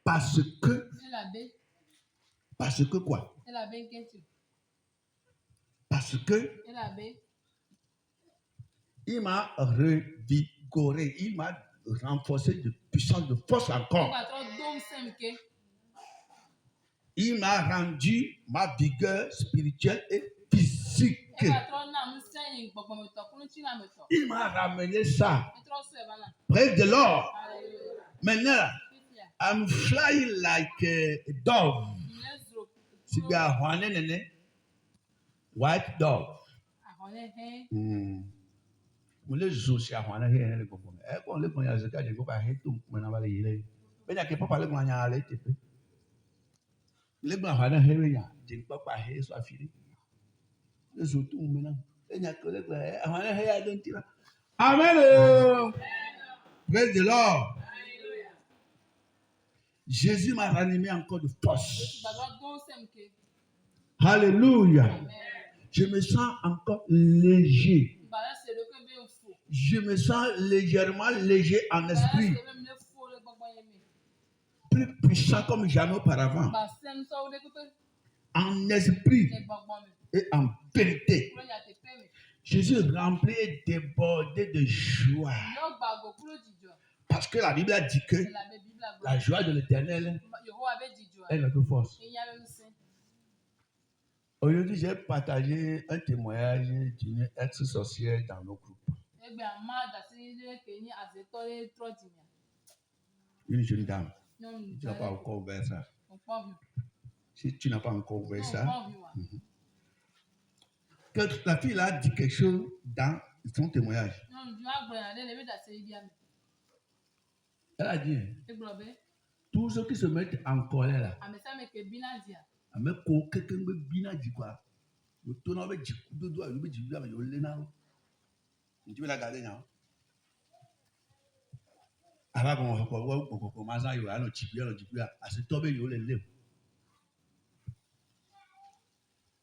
Parce que quoi? Parce que il m'a revigoré, il m'a renforcé de puissance, de force encore. Il m'a rendu ma vigueur spirituelle et physique. Il m'a ramené ça. Praise the Lord. Maintenant, I'm flying like a dove. Si bien white dove. Le jour si ahwana he le gogo. E ko le ko ya zeka de go ba he tu mena ba le ile. Be ya ke papa le ko nya le tepe. Le gba ahwana he we ya de papa he so afiri. Le jour tu mena. E nya ko le gba ahwana he ya don tira. Amen. Praise the Lord. Jésus m'a ranimé encore de force. Alléluia. Je me sens encore léger. Je me sens légèrement léger en esprit. Plus puissant comme jamais auparavant. En esprit et en vérité. Jésus est rempli et débordé de joie. Parce que la Bible a dit que la joie de l'Éternel est notre force. Aujourd'hui, j'ai partagé un témoignage d'une ex-sorcière dans nos groupes. Une jeune dame. Tu n'as pas encore ouvert ça. Si tu n'as pas encore ouvert ça, que la fille a dit quelque chose dans son témoignage. Elle a dit, tous ceux qui se mettent en colère là,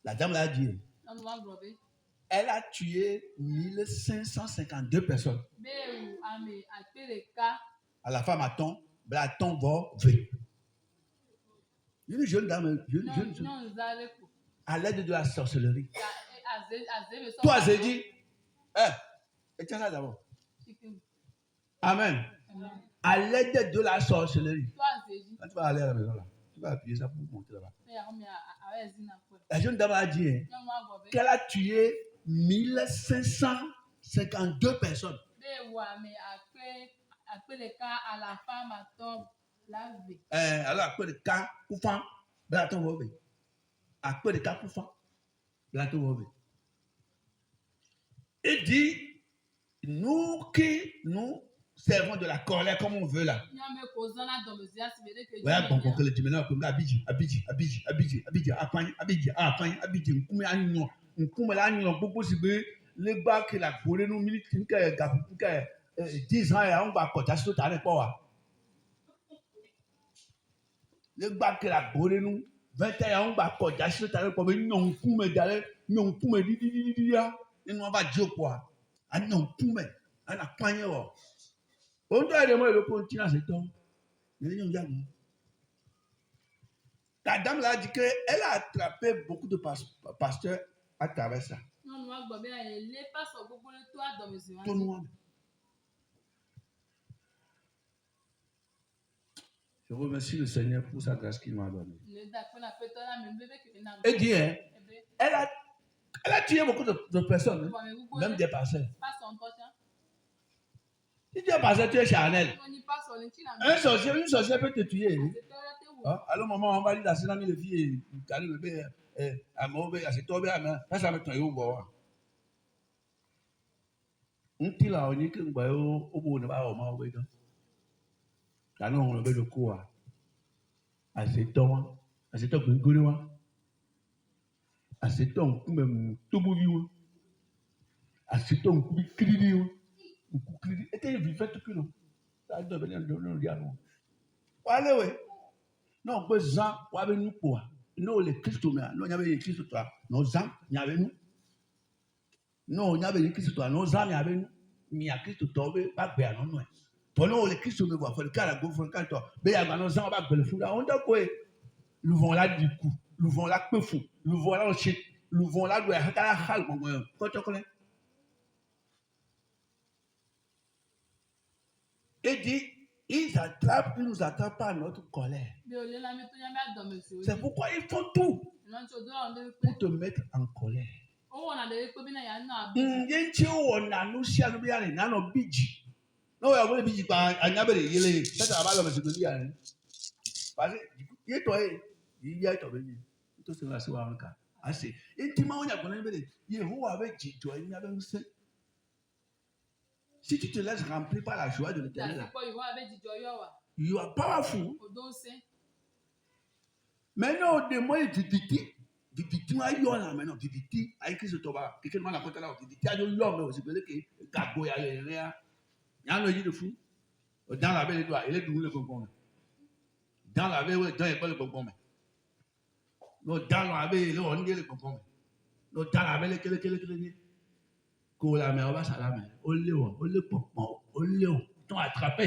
la dame l'a dit. Elle a tué 1552 personnes. À la femme attend, Blaton va ver. Une jeune dame, à l'aide de la sorcellerie. Toi, j'ai dit, et tiens ça d'abord. Amen. À l'aide de la sorcellerie. Quand tu vas aller à la maison là, tu vas appuyer ça pour monter là-bas. La jeune dame a dit qu'elle a tué 1552 personnes. Alors, après le cas, Koufan, Blaton va ver. Après le cas, Koufan, Blaton va ver. Il dit, nous qui nous servons de la colère comme on veut là. Voilà, bon, que le dimanche, comme Abidji, le bas que la bourrée nous minute, 10 ans, on va cotacher tout à l'heure. Le bas que la bourrée nous, 20 ans, on va cotacher tout à l'heure. Non, pour me d'aller, non, pour me dire, on va dire quoi? Ah non, pour me, on a pogné. On doit aller le continent, c'est tout. La dame l'a dit qu'elle a attrapé beaucoup de pasteurs à travers ça. Tout le monde. Je remercie le Seigneur pour sa grâce qu'il m'a donnée. Et dit, elle a tué beaucoup de personnes, même des pasteurs. Si tu es pasteur, tu es charnel. Une sorcière peut te tuer. Alors, maman, on va dire la séname de filles, ça me tue au bois. On dit là, on dit que au bout de la main, on a le quoi. À ce temps, à ce temps, tout bouillon. À ce temps, tout et tu vivais tout le monde. Ça doit venir de nous dire. Allez, oui. Non, que Jean, ou avec nous quoi? Non, les Christ, non, il y avait les Christ, toi. Nos Jean, il y avait nous. Non, il y avait les Christ, toi. Nos Jean, il y avait nous. Mais il y a Christ, toi, pas bien, non, non. Pendant les Christ me voient, faut le cas la go, faut le cas toi. Mais il y a maintenant ça on va le fou là, on doit quoi? Nous vont là du coup, nous vont là peu fou, nous vont là au shit, nous vont là doit être à la hal mon gars. Quand tu connais? Et dit, ils nous attrapent par notre colère. C'est pourquoi ils font tout pour te mettre en colère. Non, il y a un bidji par un abbé, il est. Ça, ça va le mettre dire. Parce que, il est toi, il y a toi, tout ce là, c'est un cas. Assez. Et tu m'as dit, il est où avec toi, il y a un seul. Si tu te laisses remplir par la joie de l'Éternel, you are powerful. Maintenant, de moi, viviti, maintenant, viviti, avec qui se trouve, quelqu'un m'a raconté là, viviti, a de l'homme aussi, parce que, gago, il y a les rien. Il y a un de fou. Dans la veille, il est doué le concombre. Dans la veille, dans les le concombre. Dans la veille, il est le concombre. Dans la veille, il la mer, on va à la mer. On le ils t'ont attrapé.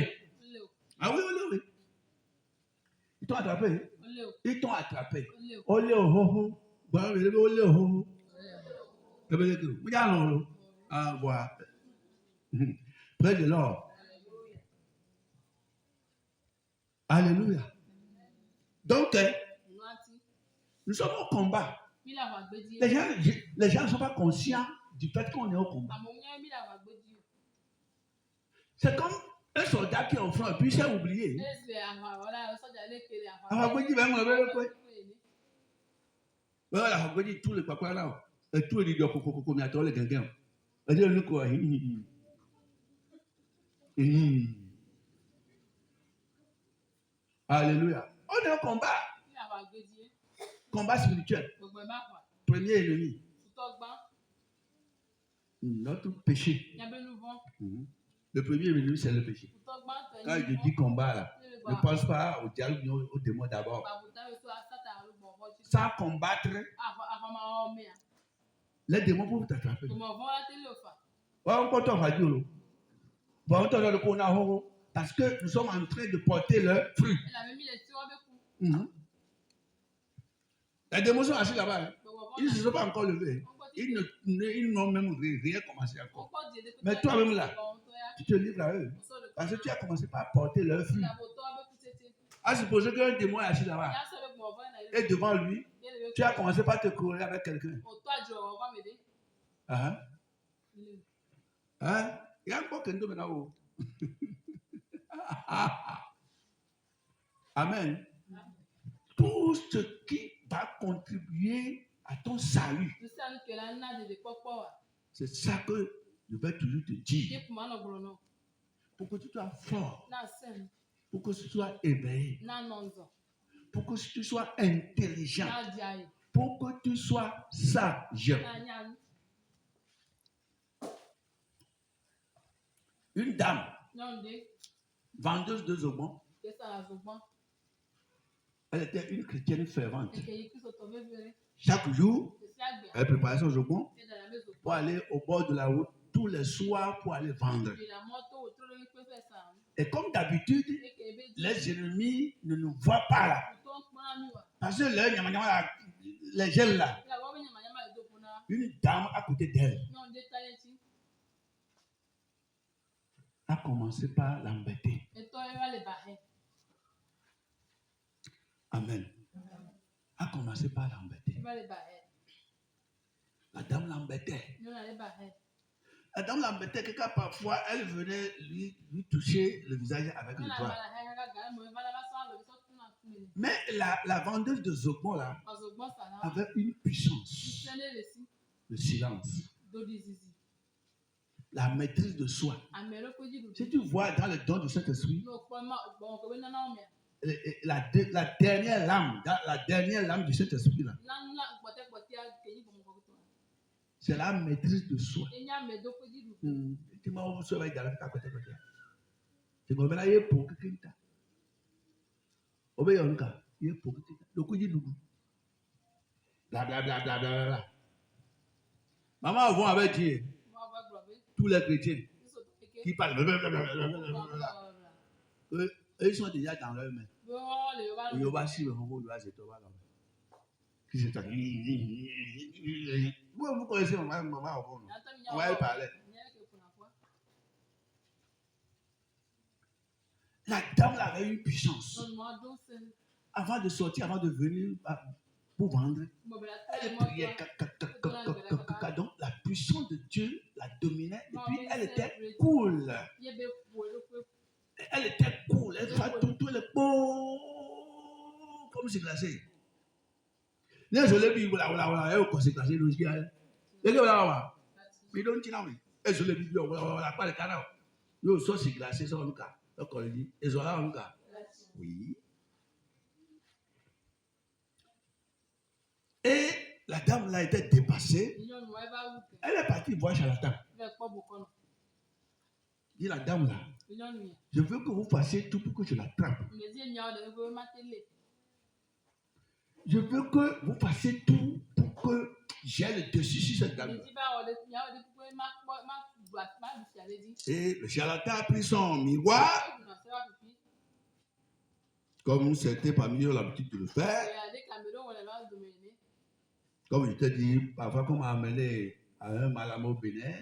Ah oui, oui. Ils t'ont attrapé. Ils t'ont attrapé. Ho. Bon, il est ho. Regarde, ah, voilà. Près de l'or. Alléluia. Donc, nous sommes au combat. Les gens ne sont pas conscients du fait qu'on est au combat. C'est comme un soldat qui est au front et puis il s'est oublié. Voilà, tous les papas là, et tous les idiots comme il les gangs. Et Dieu nous quoi? Alléluia. On est au combat. Combat spirituel. Premier ennemi. Notre péché. Le premier ennemi, c'est le péché. Quand je dis combat, là, ne pense pas au diable ni au démon d'abord. Sans combattre, les démons peuvent t'attraper. Parce que nous sommes en train de porter leurs fruits. Les démons sont assis là-bas. Ils ne se sont pas encore levés. Ils n'ont même rien commencé encore. Mais toi-même là, tu te livres à eux. Parce que tu as commencé par porter leurs fruits. À supposer qu'un démon est assis là-bas. Et devant lui, tu as commencé par te courir avec quelqu'un. Il y a encore quelqu'un maintenant. Amen. Tout ce qui va contribuer à ton salut. C'est ça que je vais toujours te dire. Pour que tu sois fort. Pour que tu sois éveillé. Pour que tu sois intelligent. Pour que tu sois sage. Une dame, vendeuse de zogbon, elle était une chrétienne fervente. Chaque jour, elle préparait son zogbon pour aller au bord de la route tous les soirs pour aller vendre. Et comme d'habitude, les ennemis ne nous voient pas là. Parce que les gels là, une dame à côté d'elle a commencé par l'embêter. Amen. A commencé par l'embêter. La dame l'embêtait. La dame l'embêtait que parfois elle venait lui toucher le visage avec le doigt. Mais la vendeuse de zogbon là avait une puissance. Le silence. La maîtrise de soi. Si tu vois dans le don de cet esprit, la dernière lame de cet esprit là, c'est la maîtrise de soi. Tu m'as vu sur la galerie à côté de toi. Tu m'as vu là, il est pour quelqu'un. Obéyonka, il est pour quelqu'un. Le coup dit dougou. Blablabla. Maman avant avait dit tous les chrétiens qui parlent. Eux, ils sont déjà dans leur main. Il va suivre le doigt, c'est toi. Qui c'est toi? Vous connaissez maman, on va y parler. La dame avait une puissance. Avant de sortir, avant de venir pour vendre, elle priait. Donc la puissance de Dieu la dominait et puis elle était cool. Elle était cool. Elle faisait tout le beau comme c'est glacé. Les jolies billes, voilà, elle est glacé. Les gars, mais don't you know me? Les jolies billes, voilà, pas le canard. Yo, ça c'est glacé, ça on cas. Donc on dit, et ça on cas. Oui. Et la dame là était dépassée. Elle est partie voir Charlatan. Dit la dame là, je veux que vous fassiez tout pour que je l'attrape. Je veux que vous fassiez tout pour que j'ai le dessus sur cette dame. Et le charlatan a pris son miroir, comme certains parmi eux ont l'habitude de le faire. Comme je t'ai dit, parfois qu'on m'a amené à un malam au Bénin.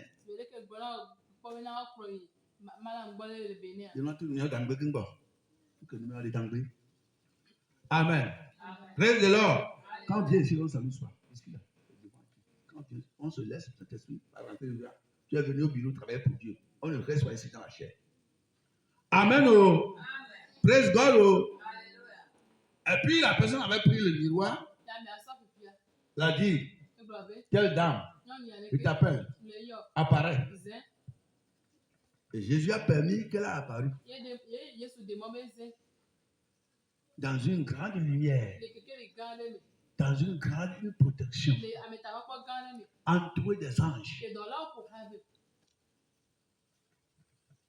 Amen. Praise the Lord. Quand Dieu est ici, on s'amuse pas. Quand on se laisse cet esprit, tu es venu au bureau travailler pour Dieu. On ne reste pas ici dans la chair. Amen. Oh. Praise God. Oh. Et puis la personne avait pris le miroir. Elle a dit, quelle dame qui t'appelle apparaît. Et Jésus a permis qu'elle a apparu dans une grande lumière, dans une grande protection, entourée des anges.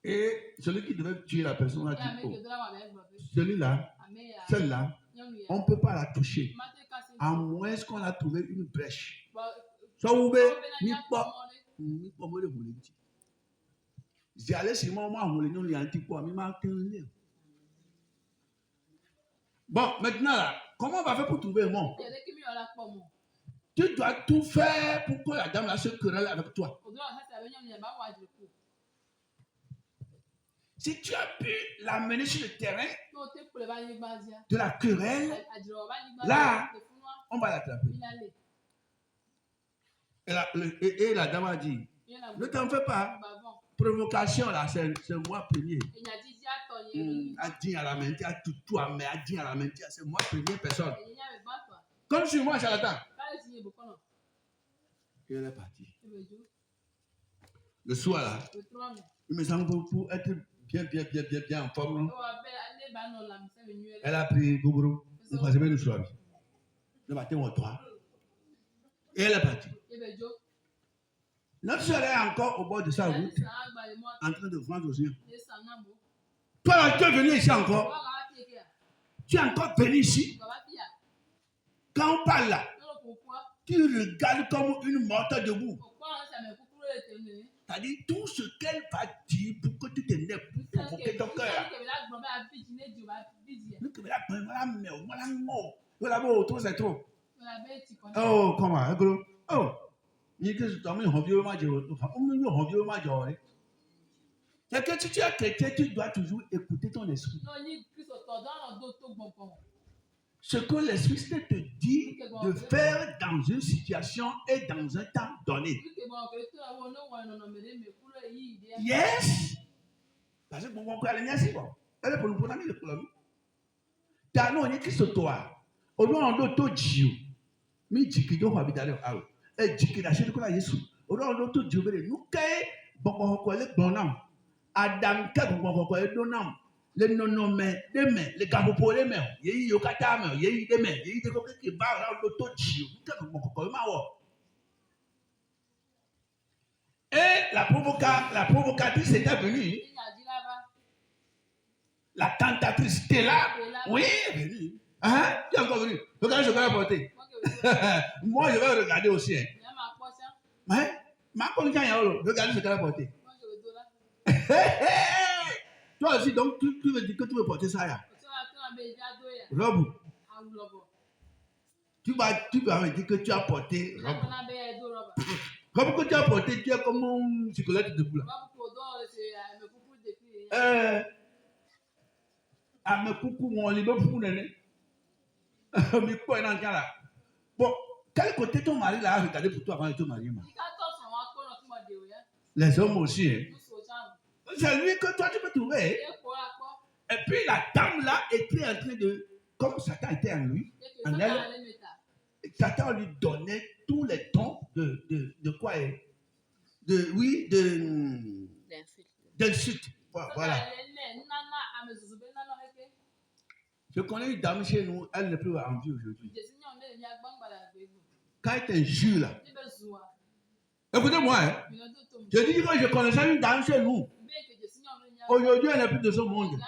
Et celui qui devait tuer la personne a dit, oh, celui-là, celle-là, on ne peut pas la toucher, à moins qu'on a trouvé une brèche. Soit ouvert, ni pas. J'ai allé sur moi, on l'a dit quoi, mais m'a tenu. Bon, maintenant, là, comment on va faire pour trouver un monde? Tu dois tout faire pour que la dame là se querelle avec toi. Si tu as pu l'amener sur le terrain de la querelle, là, on va l'attraper. Et la dame a dit, ne t'en fais pas. Provocation là, c'est moi premier. A dit à la main, a tout à mais a dit à la main, c'est moi première personne. Comme sur moi, charlatan. Et elle est partie. Le soir là, il me semble pour être bien en forme. Elle a pris Gougou, on va se mettre le soir. Le matin au 3. Et elle est partie. Notre soeur est encore au bord de sa route, en train de vendre aux yeux. Toi là, tu es venu ici encore. Tu es encore venu ici. Quand on parle là, tu regardes comme une morte debout. C'est-à-dire tout ce qu'elle va dire pour que tu t'énerves, pour provoquer ton cœur. Oh, comment? Oh, c'est que si tu es chrétien, tu dois toujours écouter ton esprit. Ce que l'esprit te dit de faire dans une situation et dans un temps donné. Yes. Parce que mon frère, elle est bon. Elle est pour nous prendre le problème. T'as non, il y a qui se toit. Au loin, on doit dire, mais dit qu'il doit habiter là. Et dit qu'il a acheté quoi Jésus. Au loin, on doit dire, nous qu'est bon quoi le bon nom. Adam qu'est bon quoi le nom. Les non-nommés, les mains, les gars pour les mains. Il y a eu au Qatar, il y a eu des mains, il y a eu des coquins qui barrent là, l'auto dire. Qu'est bon quoi le mawa. Et la provocatrice était venue. La tentatrice était là. Oui, elle est venue. Hein? Tu es encore venu. Regarde ce qu'elle a porté. Moi, je vais regarder aussi. Hein? Ma condition, regarde ce qu'elle a porté. Toi aussi, donc, tu veux dire que tu veux porter ça là. Robe. Tu vas me dire que tu as porté robe. Robe que tu as porté, tu es comme un squelette debout là. À me coucou, mon libre pour nene. Mais quoi, il là. Bon, quel côté ton mari là a regardé pour toi avant de te marier? Les hommes aussi. Hein. C'est lui que toi tu peux trouver. Et puis la dame là était en train de, comme Satan était en lui, en elle, Satan lui donnait tous les dons de quoi? D'insulte. Voilà. Je connais une dame chez nous, elle n'est plus en vie aujourd'hui. Quand elle t'injure là, écoutez-moi, hein, je dis que je connaissais une dame chez nous. Aujourd'hui, elle n'est plus de ce monde.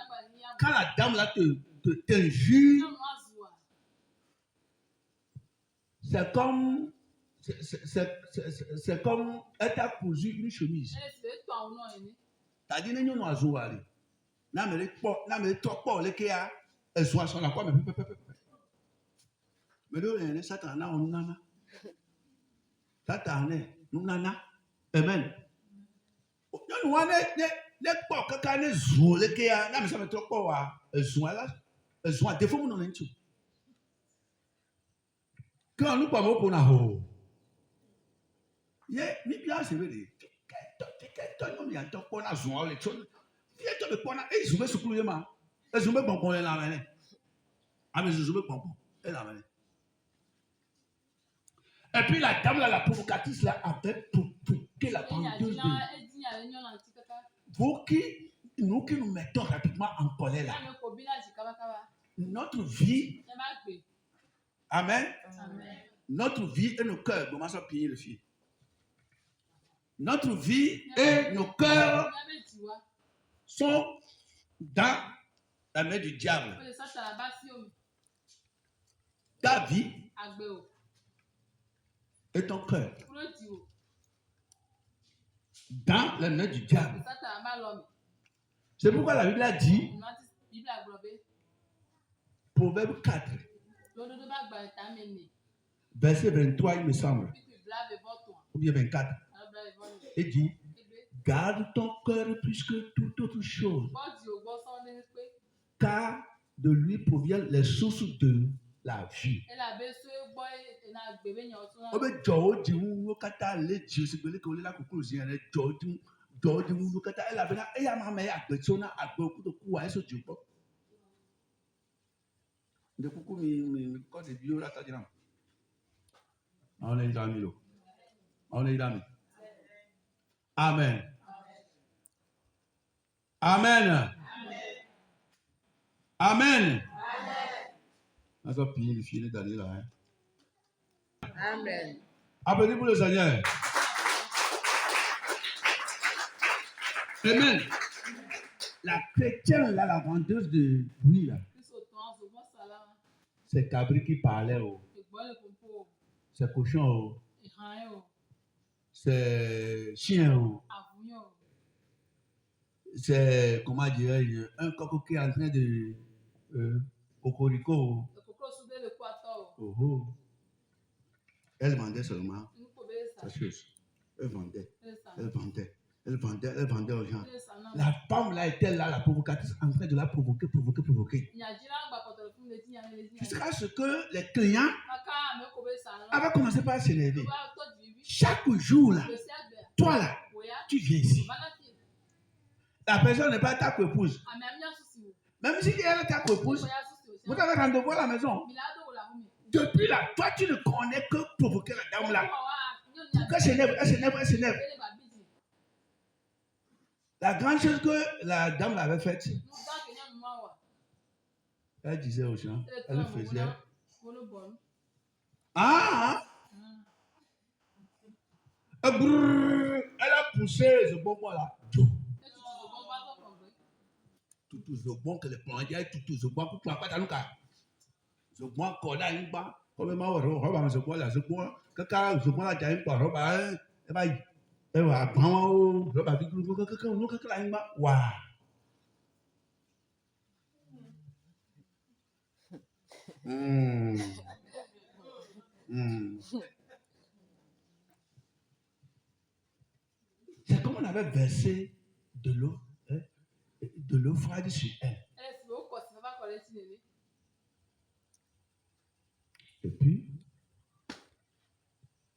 Quand la dame là t'injure, c'est comme elle t'a cousu une chemise. T'as dit non à jouer. N'a me trop pas les kia. Elle soit sur la quoi mais le Satan na on nana. Satan nous nana. Amen. Non on ne pas que ne zou les kia. N'a me ça me trop pas wa. Zou là. Zou défaut mon non tout. Quand nous pas pour na ho. Yeah, mi bien c'est vrai. Toi non bien toi pour na zou les choses. Viens toi me pour na et zou me secouer ma. Et zou me bon la main. Ah mais zou me bon. Elle la main. Et puis la dame là, la provocatrice là, avait provoqué la vendeuse de. Nous qui nous mettons rapidement en colère là. Notre vie. Amen. Notre vie et nos cœurs. Comment ça payer le fil? Notre vie et nos cœurs sont dans la main du diable. Ta vie et ton cœur dans les mains du diable. C'est pourquoi la Bible a dit, Proverbe 4, verset 23, il me semble, ou bien 24, il dit, garde ton cœur plus que toute autre chose, car de lui proviennent les sources de la vie. Amen. Amen. Amen. Amen. Applaudissez-vous le Seigneur. Amen. La chrétienne là, la vendeuse de bruit là, c'est cabri qui parlait. C'est cochon. C'est chien. C'est, comment dirais-je, un coq qui est en train de cocorico. Oh. Elle vendait seulement. Elle vendait aux gens. La femme là était là, la provocatrice, en train de la provoquer. Jusqu'à ce que les clients avaient commencé par s'énerver. Chaque jour là, toi là, tu viens ici. La personne n'est pas ta épouse. Même si elle est ta épouse, vous avez rendez-vous à la maison. Depuis là, toi tu ne connais que provoquer la dame là. Pour qu'elle s'énerve. La grande chose que la dame l'avait faite, elle disait aux gens, elle faisait. Elle a poussé ce bonbon là. Tout ce bon que les plongeurs, tout ce bon pour pas t'en cas. Ce bon qu'on a une bas, comme ma robe, ce bon là, ce bon, ce bon là, j'ai une pas robe, et bah, et voilà, prends robe, avec nous, waouh. C'est comme on avait versé de l'eau froide sur elle. Et puis,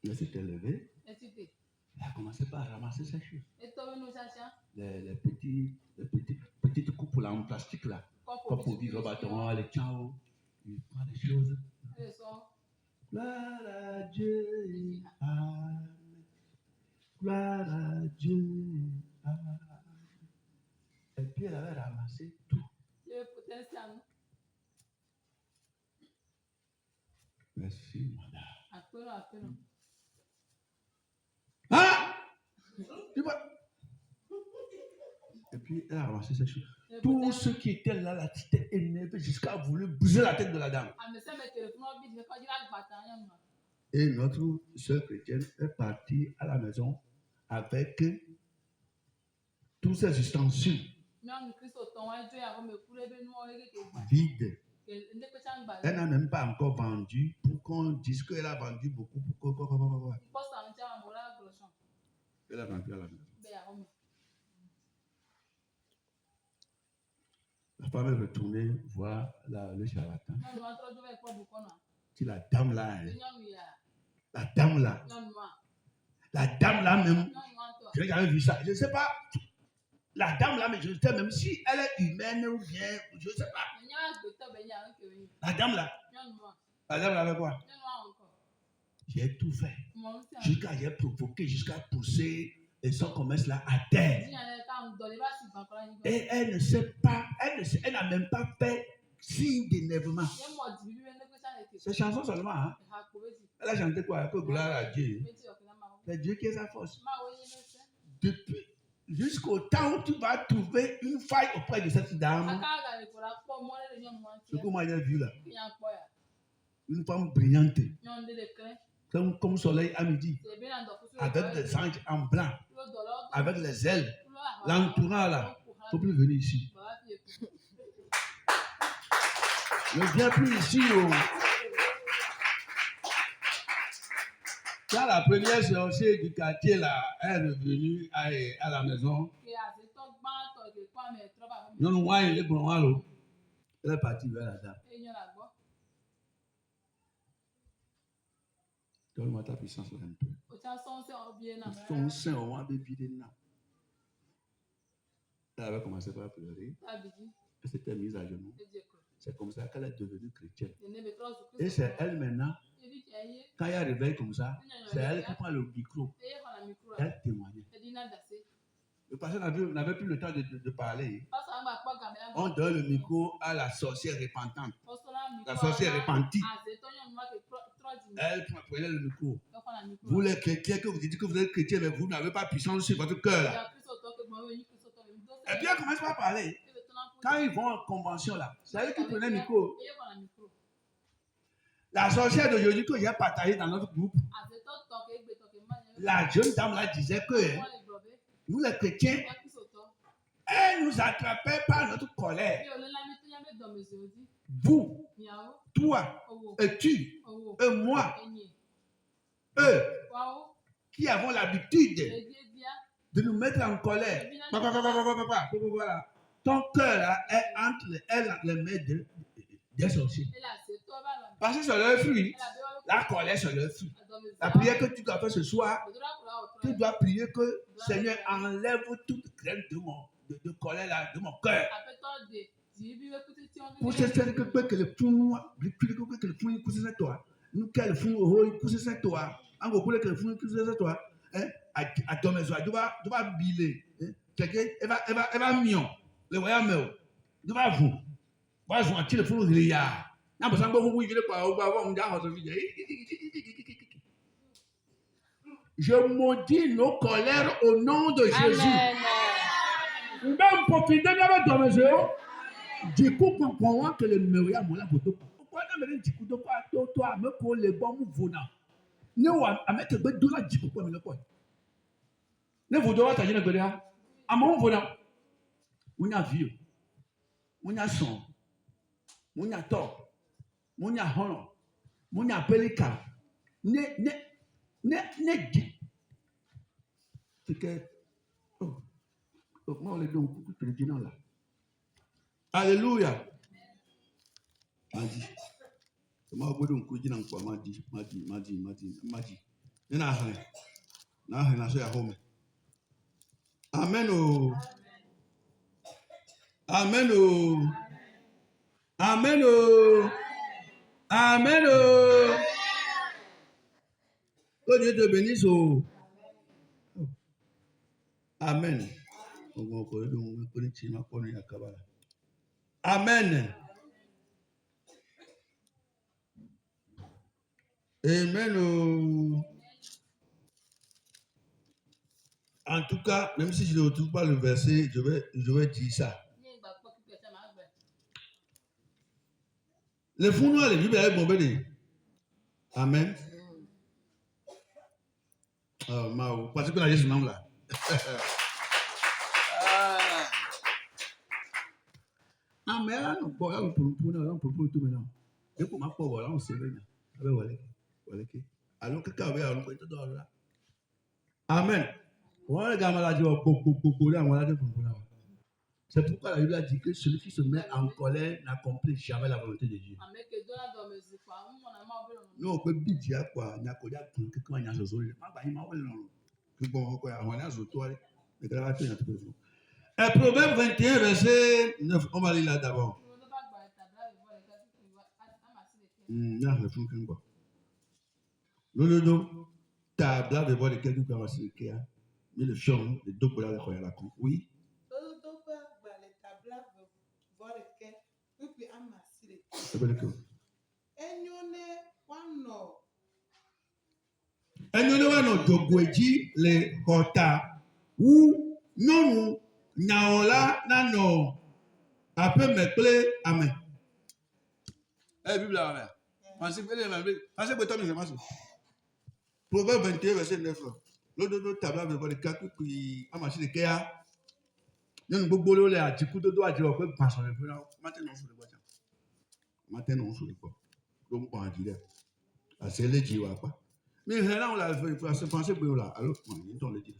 elle s'était levée. Elle a commencé par ramasser ses choses. Les petites coupes là, en plastique là. Comme pour vivre au bâton, les ciao. Il prend les choses. Gloire à Dieu. Amen. Gloire à Dieu. Amen. Et puis elle avait ramassé tout. Merci, madame. Ah! Et puis elle a ramassé ses choses. Tous ceux qui étaient là, la tête énervée jusqu'à vouloir bouger la tête de la dame. Et notre soeur chrétienne est partie à la maison avec tous ses ustensiles vides. Elle n'a même pas encore vendu pour qu'on dise qu'elle a vendu beaucoup. Elle a vendu à la maison. La femme est retournée voir le charlatan. C'est la dame là. Hein. La dame là. La dame là même. Je n'ai jamais vu ça. Je ne sais pas. La dame là, mais je ne sais même si elle est humaine ou bien. Je ne sais pas. La dame là. La dame là avec quoi? J'ai tout fait. Jusqu'à j'ai provoqué, jusqu'à pousser son commerce là à terre. Et elle ne sait pas, elle n'a même pas fait signe d'énervement. C'est chanson seulement. Hein? Elle a chanté quoi? Que gloire à Dieu. C'est Dieu qui est sa force. Depuis, jusqu'au temps où tu vas trouver une faille auprès de cette dame. Ce que moi j'ai vu là. Une femme brillante. Comme soleil à midi. Avec des anges en blanc. Avec les ailes. L'entourant là. Il ne faut plus venir ici. Ne viens plus ici. Oh. Quand la première sorcière du quartier là est revenue à la maison. Non, elle est partie vers la dame. Donne-moi ta puissance là un peu. Son sein au moins bébé là. Elle avait commencé par pleurer. Elle s'était mise à genoux. C'est comme ça qu'elle est devenue chrétienne. Et c'est elle maintenant, quand il y a un réveil comme ça, c'est elle qui prend le micro. Elle témoigne. Le pasteur n'avait plus le temps de parler. On donne le micro à la sorcière repentante. La sorcière repentie. Elle prenait le micro. Vous les chrétiens, que vous dites que vous êtes chrétiens, mais vous n'avez pas puissance sur votre cœur. Et puis elle commence par parler. Quand ils vont en convention là, c'est elle qui prenait le micro. La sorcière d'aujourd'hui que j'ai partagée dans notre groupe, la jeune dame là disait que nous les chrétiens, elle nous attrapait par notre colère. Vous, toi, et tu, et moi, eux, qui avons l'habitude de nous mettre en colère. Voilà. Ton cœur là est entre les mains des sorciers. Parce que c'est leur fruit. La colère, c'est leur fruit. La prière que tu dois faire ce soir, tu dois prier que Seigneur enlève toute graine de colère là, de mon cœur. Pour ce que le fond, que le fond pousse sur toi. Nous quel fond pousse sur toi. En gros, que le fond pousse sur toi. À ton maison, tu vas biler. Elle va mignon. Le voyage, tu vas vous. Vas jouer un téléphone au grillard. Je maudis nos colères au nom de Jésus. Même pour finir dans mes yeux, du coup, comprends que le meilleur moyen pour toi. Pourquoi ne me dis pas toi, me pour les bons mouvements? Ne à mettre de doula du coup, mais le quoi? Ne vous devez pas dire à mon volant. On a vu, on a son, on a tort. Mounia Hono, Mounia Pelika, ne dit. C'est que, moi, on est donc, tu le dis non là. Alléluia. Madi. Ma bodo nkuji na nkwa madi. Ina hane. Na hane na so ya home. Amen o. Amen o. Amen o. Amen o. Que Dieu te bénisse o. Amen. Amen. Amen. En tout cas, même si je ne retrouve pas le verset, je vais dire ça. Les fous noirs, les Bibles, elles vont bénir. Amen. Parce que la Jésus nom là. Amen. On peut tout maintenant. Et pour ma pauvre, là, on s'est venu. Alors que quand on peut tout là. Amen. C'est pourquoi la Bible a dit que celui qui se met en colère n'accomplit jamais la volonté de Dieu. Nous, on peut dire quoi? Et Proverbe 21, verset 9, on va lire là d'abord. Lolo, tabla de voir lesquels nous avons signé. Mais le fion, les deux couleurs de quoi la con. Oui. Enyone wano dogweji le hota ou nyonu nyaola nano ape mekle amen. Bible amen. Pensez que toi nous aimons. Proverbe 21 verset 9. L'autre tabla de voir quatre qui a marché de Kéa. Nous beaucoup le à Tikou de doigt dire que pas sur le plan. Maintenant sur le bois. Maintenant sur le bois. Donc on dit là. C'est le jiwa quoi. Mais là on l'a fait penser que là alors on le dit.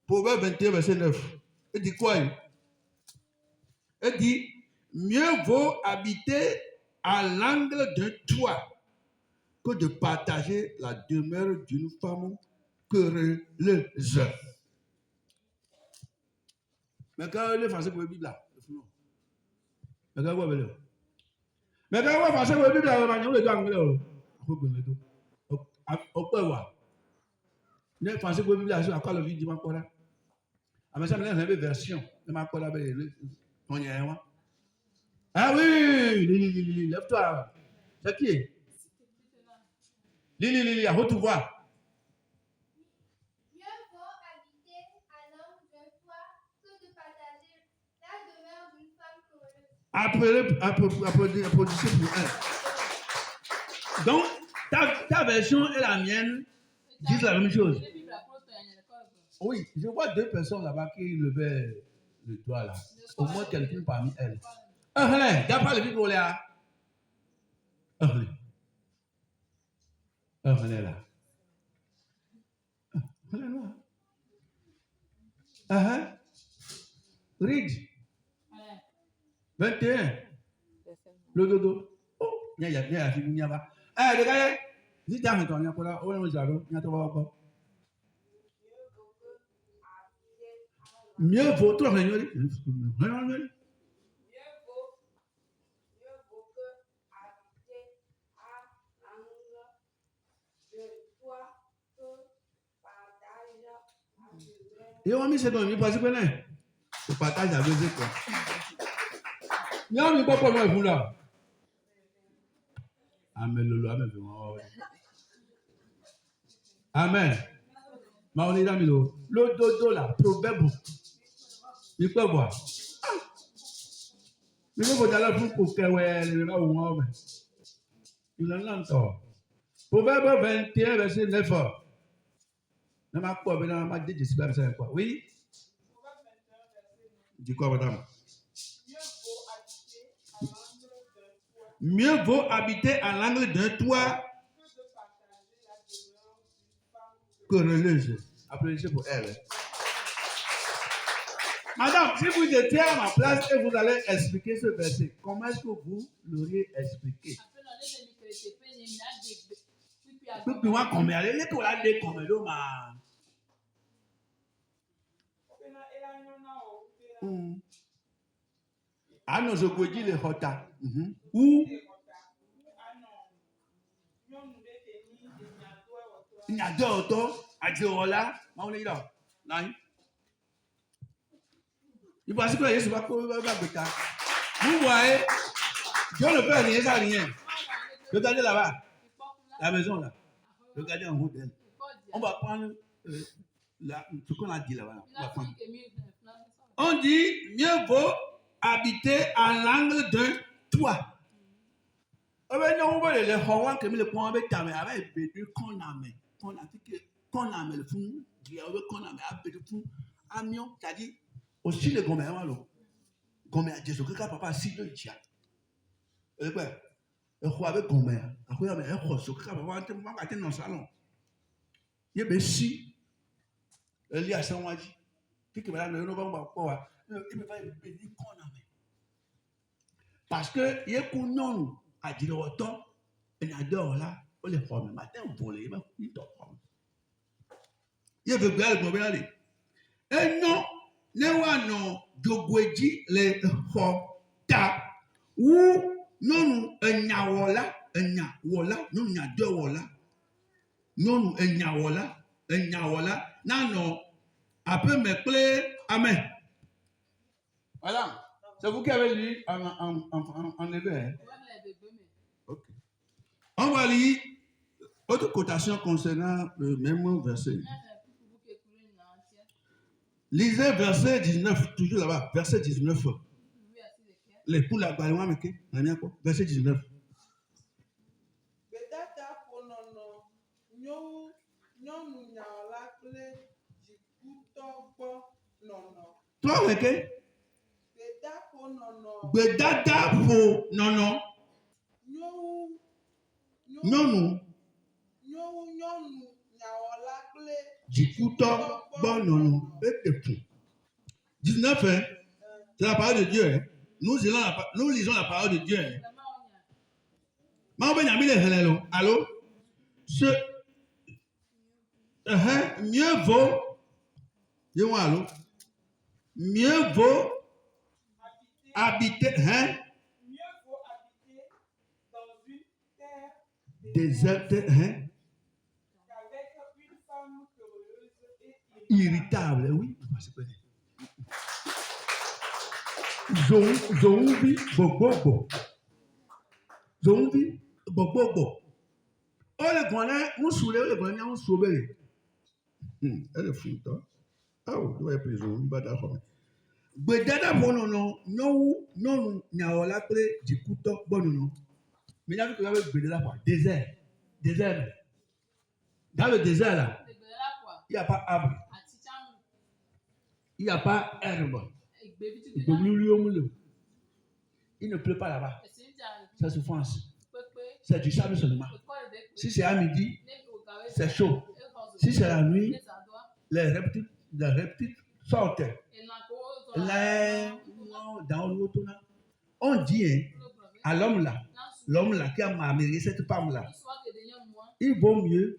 Proverbe 21 verset 9. Il dit quoi? Il dit mieux vaut habiter à l'angle d'un toit que de partager la demeure d'une femme querelleuse. Mais quand il est français pour la Bible là, mais quand vous avez mais quand vous français pour la Bible là, on le dit anglais. On peut voir. Les français pour la Bible là, c'est encore le vide dimanche là. Mais ça me donne une version. Je m'appelle là, on y est. Ah oui, Lili, lève-toi. C'est qui? Lili, à votre voix. Mieux vaut habiter à l'angle d'un toit que de partager la demeure d'une femme querelleuse. Applaudissez pour elle. Donc, ta version et la mienne disent la même chose. Oui, je vois deux personnes là-bas qui levaient le doigt là. Au moins quelqu'un parmi elles. Allez, t'as pas le Bible là. Allez là. Read. 21. Le dodo. Oh, il y a pas. Les gars, dis t'as un temps, pour là, on est jaloux, il y a pas. Mieux vaut toi, mieux vaut que habiter à l'angle de toi que partage la demeure. Et on met cette nuit parce que partage la demeure quoi. Il y a un peu pour moi vous là. Amen lolo amen. Amen. Ma on est dans le dodo là, proverbe. Il peut voir. Il faut d'aller pour que le là où on va. Il en entend. Proverbe 21 verset 9. Ne m'a pas bien m'a dit c'est pas ça quoi. Oui. Dis quoi madame? Mieux vaut habiter à l'angle d'un toit querelleuse. Applaudissez pour elle. Madame, si vous étiez à ma place et vous allez expliquer ce verset, comment est-ce que vous l'auriez expliqué? Ah non, je vous dis les hota. Ou il y a deux autos à Diola, il pense que Jésus va vous voyez, Dieu ne peut rien. Regardez là-bas, la maison là. Regardez en haut d'elle. On va prendre ce qu'on a dit là-bas. On dit, mieux vaut habiter à l'angle d'un toit. On va dire, on va les Hawans qui le point avec ta mère, avec le qu'on a mis le fond, qu'on a mis avec le fond, amion, c'est-à-dire, aussi le gommé, gommé à Jésus, que papa, si de tient. Et bien, le roi avec gommé, après, il y a un roi, ce que papa, on va dans le salon. Il y a des si, il y a ça, on va dire, puis que madame, le nom va pas, il ne peut pas dire qu'on a mis. Parce que, il y a qu'on non. A dit le retour, il adore là, on les forme. Matin, on vole, il dort. Il veut bien le gouvernement aller. Et non, non, Dogweji les ta ou non, un yawola, non, il y a deux wola, non, un yawola, non, après me plaît, amen. Voilà, c'est vous qui avez lu en hébreu. Okay. On va lire autre cotation concernant le même verset. Lisez verset 19, toujours là-bas, verset 19. Les poules à Balouan, verset 19. Toi, ok? Bedada pour non. Non. Jikuto bon non. 19, hein? C'est la parole de Dieu. Hein? Nous lisons la parole de Dieu. Hein? Allô? Mieux vaut habiter, hein? Dans une terre déserte, hein? Irritable, oui. Zombi, bobobo. Oh, le gouanet, on soulève le gouanet, on sauve. Elle est fou, toi. Ah, oui, tu vas être prison, on va d'accord. Bedada bonono, non, nyaola kle, jikuto bonono. Mais il y a vu que vous avez là, désert. Dans le désert, là, il n'y a pas arbre. Il n'y a pas herbe. Il ne pleut pas là-bas. C'est souffrance. C'est du sable seulement. Si c'est à midi, c'est chaud. Si c'est la nuit, les reptiles sortent. Dans l'autre, on dit à l'homme là qui a marié cette femme-là, il vaut mieux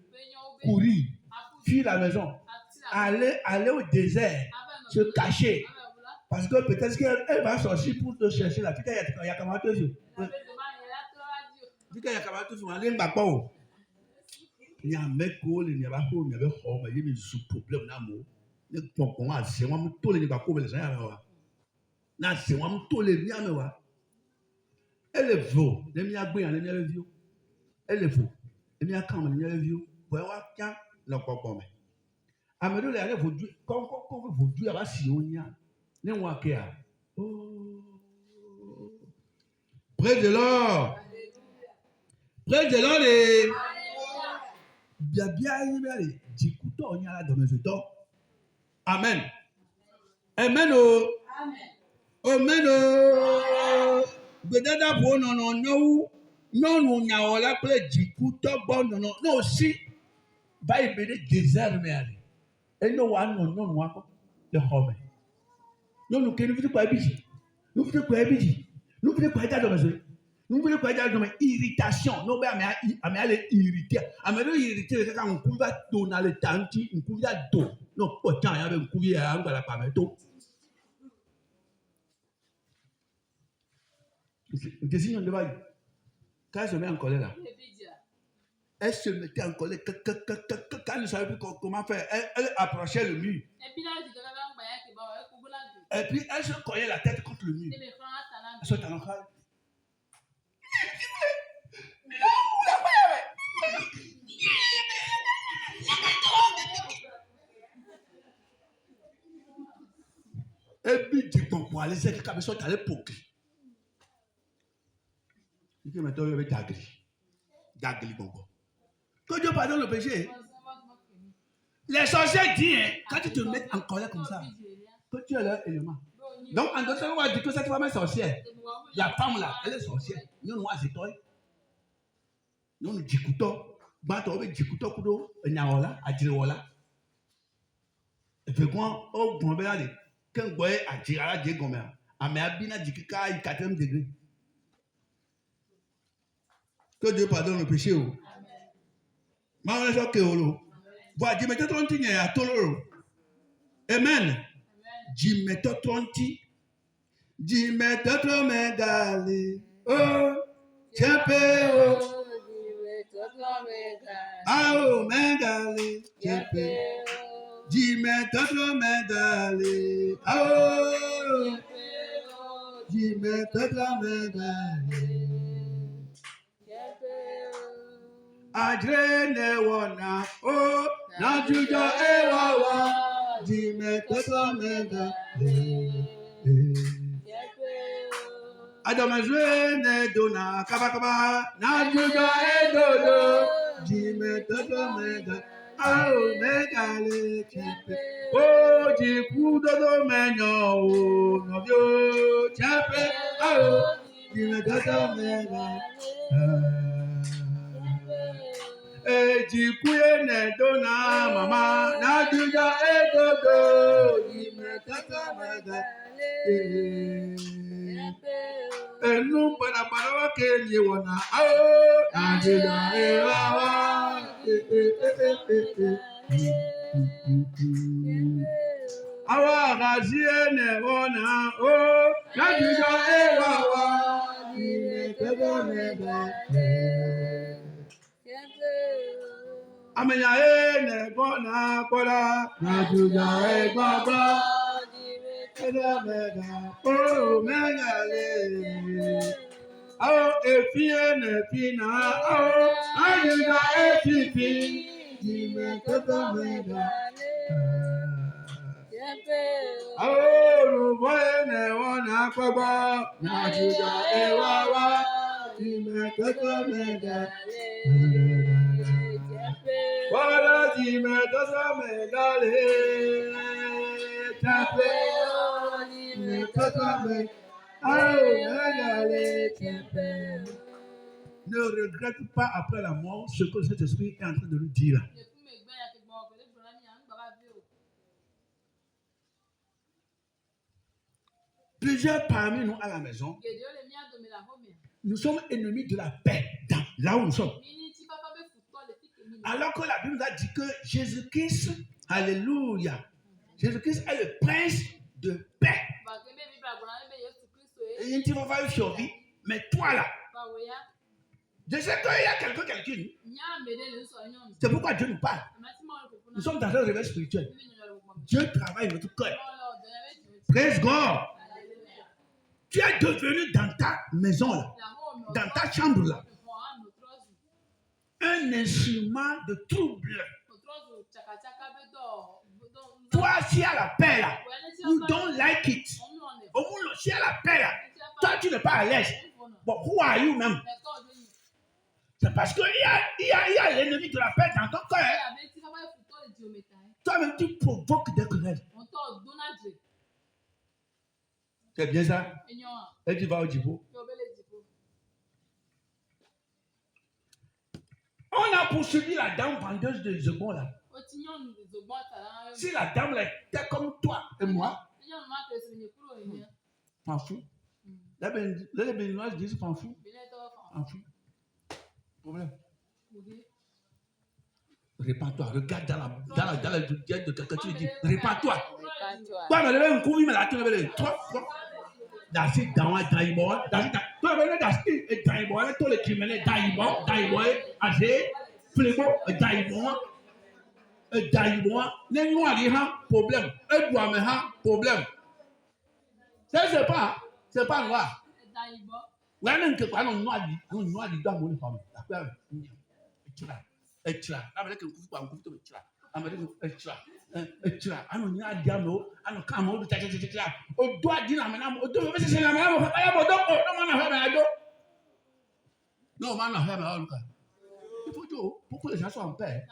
courir, fuir la maison, aller au désert, se cacher. Parce que peut-être qu'elle va sortir pour te chercher là. Il y a comment te jouer. Il y a un mec qui il a un problème d'amour. Il y a na se wam to le bia me wa ele vo de mi agbe yan le view ele vo e mi aka mo le view bo wa kya lo popo me amedo le ale vo du ko vo du aba si onya ne wa ke a oh près de l'or le bia yi be le jikuto onya la do me to amen o meno bedada bo no Non, on a la plaie du coup, non, aussi. Va y bénir désert, mais allez. Et non, non, le homme. Non, nous, nous voulons pas habiter. Nous voulons pas habiter. Nous voulons pas être dans le nous voulons pas être dans irritation. Non, mais aller irriter. Mais irriter, c'est quand on couvre dans le temps, on couvre d'eau. Non, autant, il y avait un couvert à la paméto. Qu'est-ce qu'on devait dire? Quand elle se met en colère là, elle se mettait en colère. Quand elle ne savait plus comment faire, elle approchait le mur. Et puis elle se cognait la tête contre le mur. Elle se tenait en train. Et puis du bon pour aller, c'est que quand ils sont allés pour qui? Il dit maintenant, il y avait Dagli bon. Que Dieu pardonne le péché. Les sorciers disent, quand tu te mets en colère comme ça, que tu es leur élément. Donc, en d'autres termes, on va dire que cette femme est sorcière. La femme là, elle est sorcière. Nous, nous, c'est toi. Nous, nous discutons. Bateau, nous discutons, kudo, nyaola, adirola. Et puis, quand on va aller, quand on va adira, dire comme ça, à mes abina dikika, il 4e degré. Que Dieu pardonne le péché. Ma on est choqué. Voilà, dis mettez 30 ans à Toloro. Amen. Dis mettez 30. Dis mettez 30 mégalé. Oh, tchèpé, oh. Ah, oh, mégalé, tchèpé. Dis mettez 30 mégalé. Ah, oh. Dis mettez 30 mégalé. Adrene wana o na juja ewawa jime toto mega Adamazwe ne dona kabakaba na juja edodo jime toto mega ao mega le chepe o jiku dodo menyo o novio chepe ao jime toto mega Ejikuye ne dona mama na juja edodo ime tata mega enu para wa ke ni wona ao na juja ewawa awa gazie ne wona o na juja ewawa ime tata mega Amenya ne bona kola na juja e baba eda mega o mega le ao efie ne fina ao ajuja e fifi di me kata mega ao rubo ne wona koba na juja e wawa di me kata mega Wala di me dosa me gale, tape di me dosa me, gale tape. Ne regrette pas après la mort ce que cet esprit est en train de nous dire. Plusieurs parmi nous à la maison, nous sommes ennemis de la paix là où nous sommes. Alors que la Bible nous a dit que Jésus-Christ, alléluia, Jésus-Christ est le prince de paix. Et il ne va pas survivre, mais toi là, je sais qu'il y a quelqu'un. C'est pourquoi Dieu nous parle. Nous sommes dans un réveil spirituel. Dieu travaille notre cœur. Praise God. Tu es devenu dans ta maison là, dans ta chambre là, un instrument de trouble. Toi, si à la paix là, you don't like it. Au moins, si à la paix là, toi, tu n'es pas à l'aise. But who are you même? C'est parce qu'il y a l'ennemi de la paix dans ton cœur. Toi-même, tu provoques des querelles. C'est bien ça? Et tu vas au Djibo. poursuivi la dame vendeuse de Zobon là. Si la dame là était comme toi et moi, m'en fous. Les Béninois disent m'en fous. M'en fous. Problème. Répands-toi. Regarde dans la diète de quelqu'un, tu lui dis répands-toi. Toi, mais le coup, il me l'a tué. Toi, Dasi dans un taïbo, toi, mais Dasi et taïbo, tous les criminels taïbo, assez, fléau, taïbo, n'est-ce pas problème. Et toi, mais problème. Ça, c'est pas noir. Ouais, même que quoi, on noir dit, doit mourir femme. Extra. Avec le coup, on coupe extra. Extra. On y a diamant, on come out de extra. On doit dire la madame, on doit faire la madame, non, man, on va faire il faut que, pour que les gens soient en paix.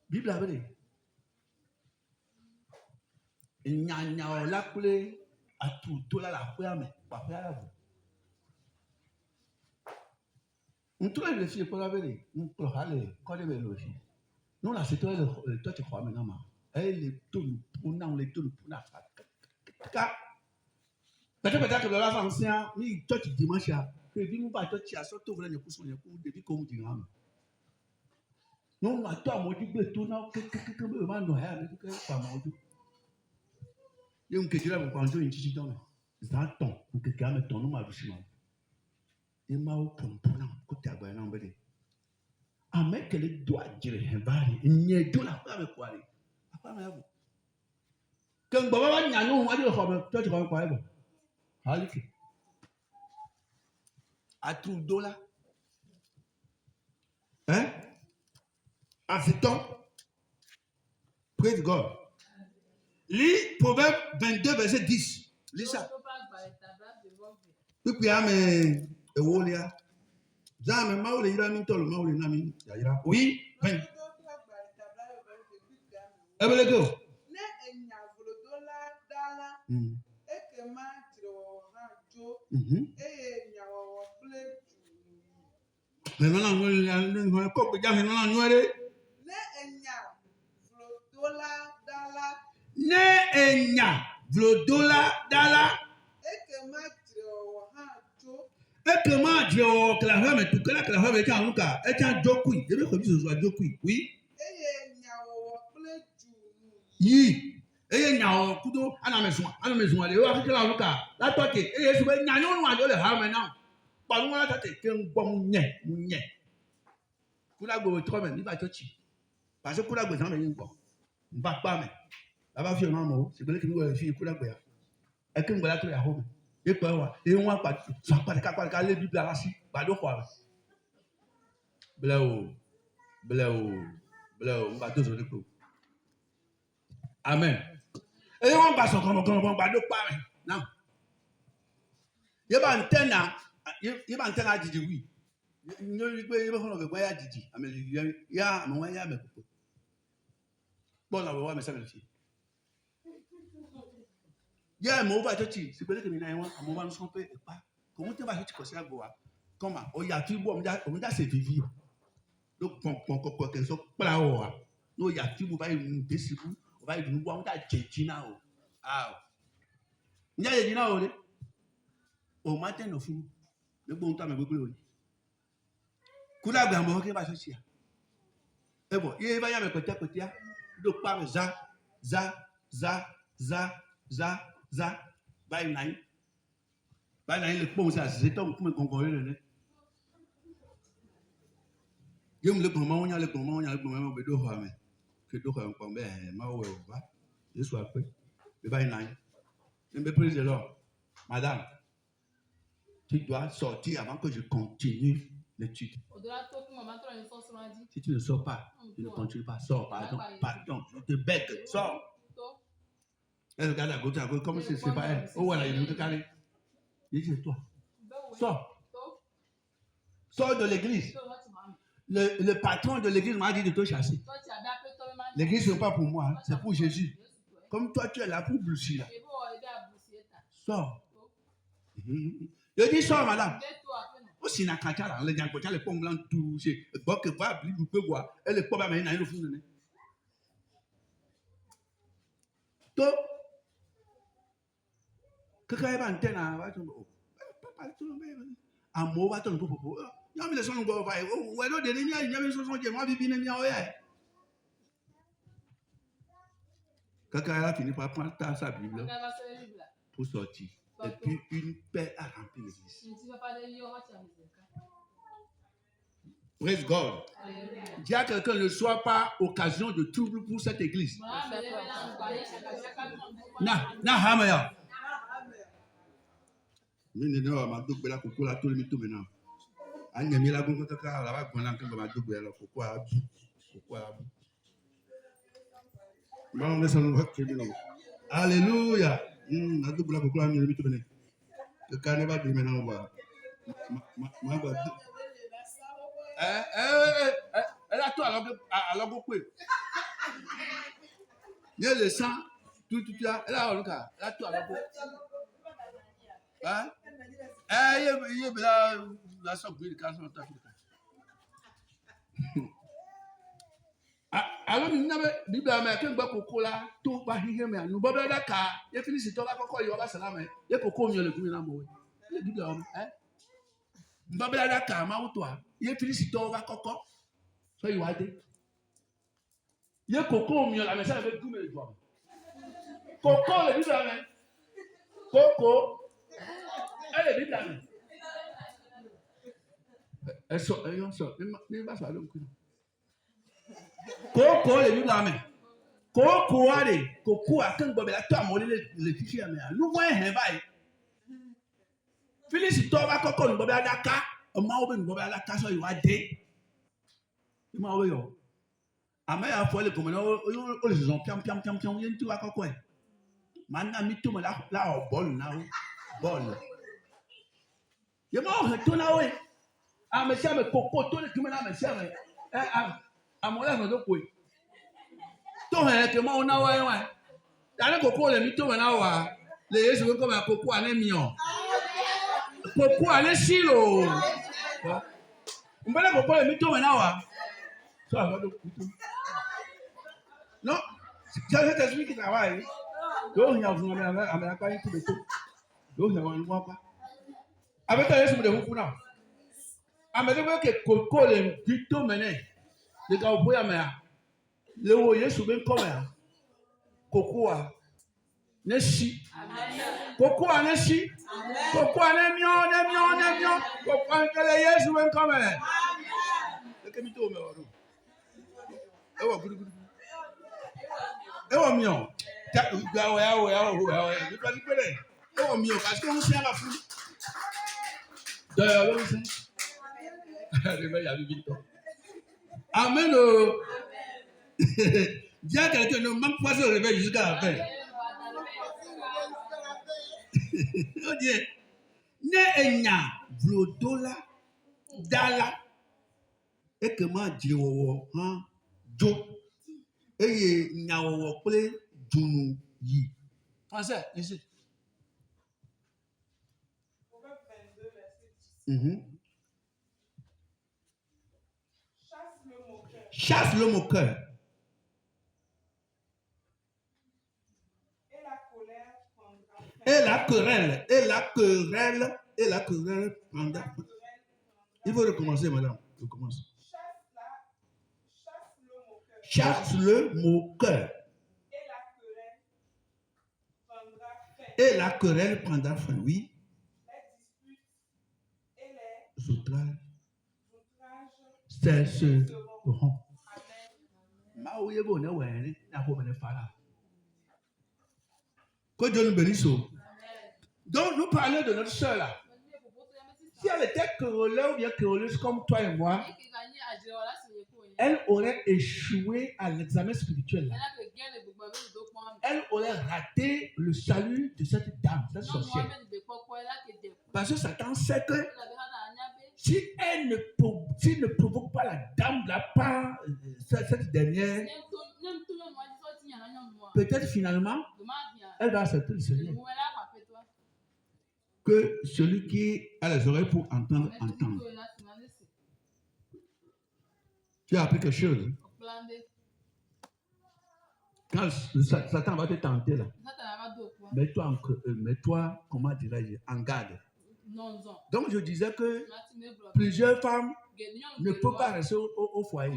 Bible a dit. Il n'y a la coulée à tout là la foi, mais pas faire la vous. On trouve les filles pour la vérité. On peut aller, quand les vérités. Nous, là, c'est toi, tu crois maintenant. Et les tours, on a les tours pour la faire. Peut-être que le ancien, il touche dimanche, que nous pas toucher à surtout vous les coups sur les coups, depuis qu'on dit. Non, à toi, moi, tu peux tout, non, que me demande, que pas mon Dieu. Il y a une question là, vous pensez une petite dans un ton, ou quelqu'un met ton nom à l'ouchement. Il m'a au component, côté à Guanan Bélé. À mettre que les doigts dire un bari, il n'y a deux la femme quoi aller. La femme est à vous. Quand Baba n'y a non, on va dire, toi tu vas quoi aller. Allez. À tout dollar. Hein? À ce temps. Praise God. Lis Proverbe 22, verset 10. Lis ça. Puis, mais. Ewolia. Jamais, Maouli, Rami, Tol, Maouli, Nami, Yaira. Oui, ben. Ebelego. Mais maintenant, on coupe déjà, mais non, nous allons. Ne enya, vlodola, dala. Et comment Dieu, que la femme est tout, que la femme est en cas, est un jokui. Je veux que tu sois jokui, oui. Yi. Et nyao, kudo, à la maison, allez, on va faire la luka. La toque, et je vais n'y aller, on va le faire maintenant. Pas loin, la tête, qu'un bon nye. Kula go, trop bien, il va te tuer. Parce que Kula go, j'en ai une bon. On va pas, mais. La va faire un mot, c'est que tu veux faire Kula go. Et que voilà, tu es à home. Et quoi, et on va pas, ça pas de cas, les Bibles là, si, pas de quoi. Blau, on va deux autres coups. Amen. Et on va s'en comme on va de quoi, non. Il y a une antenne, il y a une antenne à dire oui. Il y a une antenne à dire, il y a un moyen, mais bon, là, on va me faire le film. Il y a un mot va te dire, c'est peut-être que nous avons un moment de se tromper. Comment tu vas te dire ça? Comment? On y a tout bon, on a c'est vivre. Donc, quoi que ce soit, pas là, nous y a tout, on va y décider, on va y nous voir, on a Jejina. Ah, il y a Jejina au matin, nous fous. Le bon temps, mais beaucoup de Kula Gambo qui va se chier. Et bon, il va y avoir côté, donc pas za, by nine, le pont, ça, c'est un peu concordé. Il me le comment on a le comment on a le moment de deux femmes. Que deux femmes comme ben, ma ouais, va. Je suis après. Le by nine. Je me prie de l'or. Madame, tu dois sortir avant que je continue l'étude. Si tu ne sors pas, tu ne continues pas. Sors, pardon, je te bête, sors. Elle regarde à gauche, comme si c'est pas elle. Oh, voilà, il veut te caler. Il dit, c'est toi. Sors. Sors de l'église. Le patron de l'église m'a dit de te chasser. L'église, ce n'est pas pour moi, hein, c'est pour Jésus. Comme toi, tu es là pour Blussi. Là. Sors. Je dis, sors, madame. Aussi, na kachara, les gens qui ont les pommes blancs tout, c'est bon que va, il peut voir, et les pommes à mener, il faut donner. Donc, que quand il va en tenir, va tomber. Papa, tout le monde, à moi, va tomber pour. Il y a mis les sons de va, ou alors des lignes, il y a mis les sons de moi, vivre une mienne. Quand elle a fini par prendre sa Bible pour sortir, et puis une paix a rempli l'église. Praise God. Dis à quelqu'un ne sois pas occasion de trouble pour cette église. Na hamaya. Ni ne ma dogbe la koko la tole mi to maintenant. Anya mi la gonko kaka la ba gbona kan ma dogbe la koko a bu. Koko a bu. Ba on laisse nous faire bien. Alléluia. Na dogbe la koko la mi to maintenant. Que kan ba di maintenant ba. Ma ba elle a tout alors beaucoup. Il y a le sang, tout là, elle a tout alors beaucoup. Hein? Il y a la sorte de cancer. Alors, nous n'avons pas dit que nous avons cola, tout va y mais nous avons la car, il y a fini c'est toi la coco, il y aura ça là, mais il y a coco mieux le gouvernement. Il y a hein? Nous avons la car, ma ou toi, il y a fini c'est toi la coco. Soyez wadé. Il y a coco mieux la mais ça avec tout le doigt. Coco le dit la main. Coco. Elle est dit la main. Elle sort, mais va ça le coup. Coco le dit la main. Coco allez, coco a quand bobé la toi molé le fichier mais nous voyons un bail. Félicite toi va coco nous bobé la ka, on m'a ouvert nous bobé la ka soyez wadé. Il m'a envoyé. Amé a fait le commandant, ils ont piam, il y a une tour à quoi. Maintenant, mi tout là au bol, là, bol. Il m'a retourné là, ah, monsieur, mais coco, tout le qui me l'a, monsieur, à mon lèvre de quoi. Tout le que moi, on a, ouais. Dans le coco, le mytho, maintenant, les yeux sont comme un coco à l'émion. Coco à l'essilo. On va le coco, le mytho, maintenant, non, c'est celui qui travaille. Donc, il y a un pas tout de tout. Donc, il y a un pas. Avec un de vous, là. Avec que coco, le buto mené. Le gars, vous voyez, le voyez souvent comme un coco à Nessi. Coco à Nessi. Coco à Nemion. Coco à Nemion. Souvent comme un. Le camito, mais oh mio, oh mio, parce qu'on sait à la foule. D'ailleurs, on sait. Réveil à Victor. Amen. Dis à quelqu'un, ne manque pas ce réveil jusqu'à la fin. On dit, ne enya, vlodola, dala, et que moi, Dieu, hein, Joe. Et il y a un peu de yi. Français, ici. Chasse le moqueur. Et la querelle prendra fin. Il faut recommencer, madame. Recommence. Chasse le moqueur. Et la querelle prendra fin, oui. Les outrages cesseront. Que Dieu nous bénisse. Donc, nous parlons de notre soeur là. Si elle était querelleuse ou bien querelleuse comme toi et moi, elle aurait échoué à l'examen spirituel. Elle aurait raté le salut de cette dame, cette sorcière. Parce que Satan sait que si elle ne provoque pas la dame de la part, cette dernière, peut-être finalement, elle va accepter le Seigneur. Que celui qui a les oreilles pour entendre, entende. Tu as appris quelque chose. Quand Satan va te tenter là, mets-toi, comment dirais-je, en garde. Donc je disais que plusieurs femmes ne peuvent pas rester au foyer.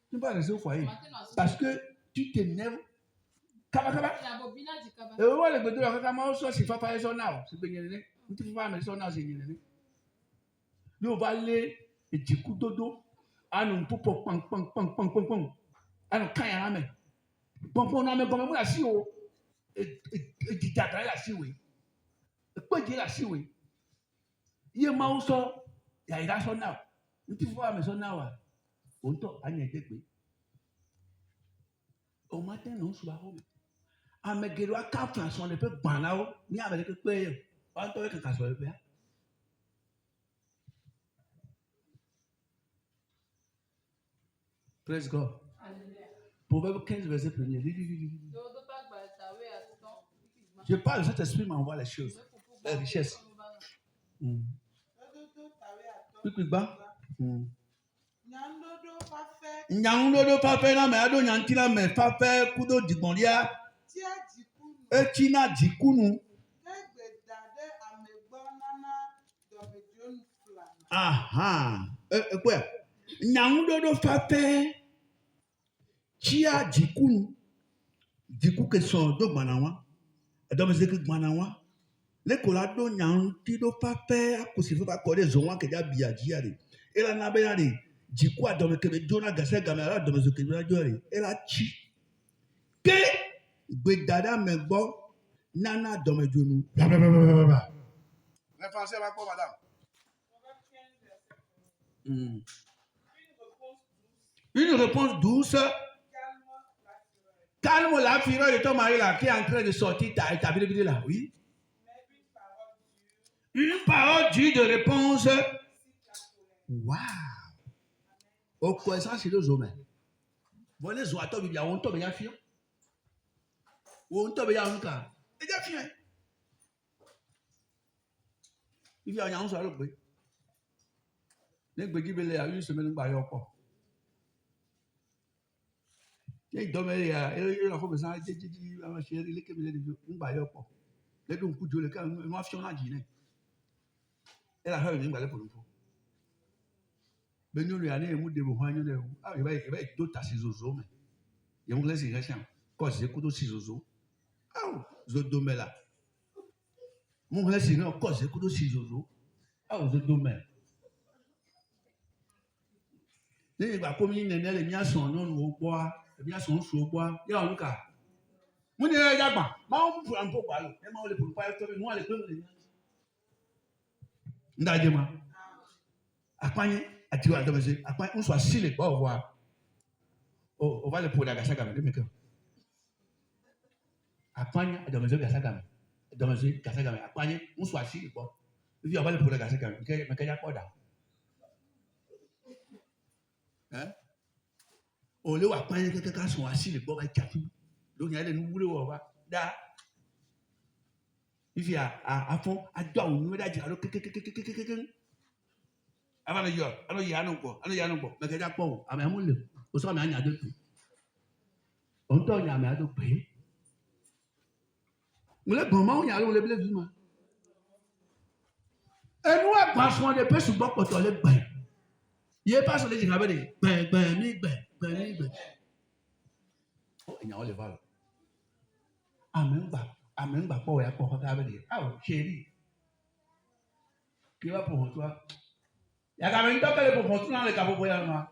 Tu ne peux pas rester au foyer. Parce que tu t'énerves. Nous va aller et du coup dodo. Ah non, pour pang pang pang pang pang pang. Ah non, quand il y a un mec. Pang pang non mais comme moi la si oh. Et tu t'attends la si oui. Et quoi dire la si oui. Il y a un so. Il y a son now. Tu vois mais son now. On to anya tekwe. Au matin non soir. Ah mais que doit cap façon de peu banao. Ni avec que quoi. On to que ka so le faire. Praise God. Proverbe 15, verset 1er. Je parle de cet esprit m'envoie les choses, les richesses. Nyandodo pape na me ado nyantila me pape kudo digbolia. Echina dikunu. Aha. Quoi? Nyandodo pape chia dikunu. Diku que son do manawa. Adome zeke manawa. Le kolado nyanti do pape akusifu ba kode zonwa ke dia biajiare. Ela na benade diku adome ke jona gase gamara adome zeke na jore. Ela chi. Ke gbedada megbo nana adome jonu. Référence va quoi madame? Une réponse douce. Calme la fureur de ton mari là qui est en train de sortir ta Bible là, oui. Une parole due de réponse. Waouh. Au quoi ça c'est le hommes. Bon les oiseaux bien on tombe bien fier. On tombe bien un cas. Et bien fier. Il y a un soir le bruit. Les petits belés à une semaine par rapport. Il dormait il a fait ça il a chéri il que me ba yo po le don ku jo le kan mo fi ona ji ne e la ha ni ngba le po nfo be nu ya ne mu de bo hwanyu le ah e ba do ta si zozo me ye mo le si reshan ko se ku do si zozo ah zo do me la mo le si no ko se ku do si zozo ah zo do me ni gba ko mi ne ne le mi asan no nu o a bien son choix ya on ka mo ni ya gba ma o fu an po pa lo e ma o le po pa to mo le pe mo le ndaje ma apanye ati wa do se apanye on so asile pa o wa o va le po da gasa ga me ke apanye do se gasa ga me do se gasa ga me apanye on so asile pa vi o va le po da gasa ga me ke ya po da on le voit pas quelqu'un sont assis les bords avec café donc il y a des nouveaux on va da il y a à fond à doigt on nous dire alors avant le jour alors il y a non quoi mais que pas à mais mon le au soir mais il y a deux on t'en y a mais à deux payer on le bon on y a on le blé vivant et nous à passion de peu sur bord pour le bain il est pas sur les jingabes de ben oh il y a on le va amen ba po ya po ka be de ah chérie qui va pour toi ya ka me ntoka le pour toi le ka po ya ma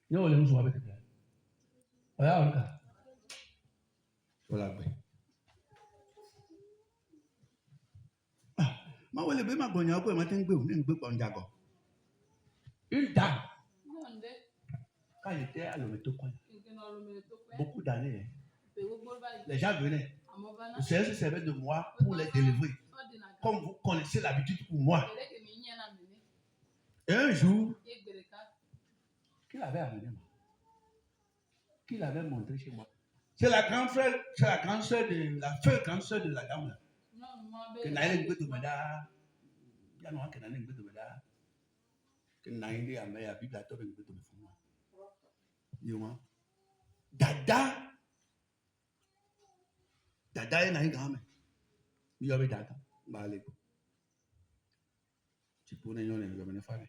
yo le muso ba te oya on ka wala be ah ma wole be ma gonya ko ma ten gbe o ni gbe ko njago une dame quand il était à l'Ométocoin beaucoup d'années les gens venaient le Seigneur se servait de moi pour les délivrer comme vous connaissez l'habitude pour moi et un jour qui l'avait amené qui l'avait montré chez moi C'est la grande frère, c'est la grande sœur de la feu grande sœur de la dame là. Que naïle ngbe domeda. Ya no que naïle ngbe domeda. Que naïle a meya Bible a tobe ngbe domefuma. Yoma. Dada est naïle grand mais. Il avait dada. Ba le. Tu pourrais n'y aller faire.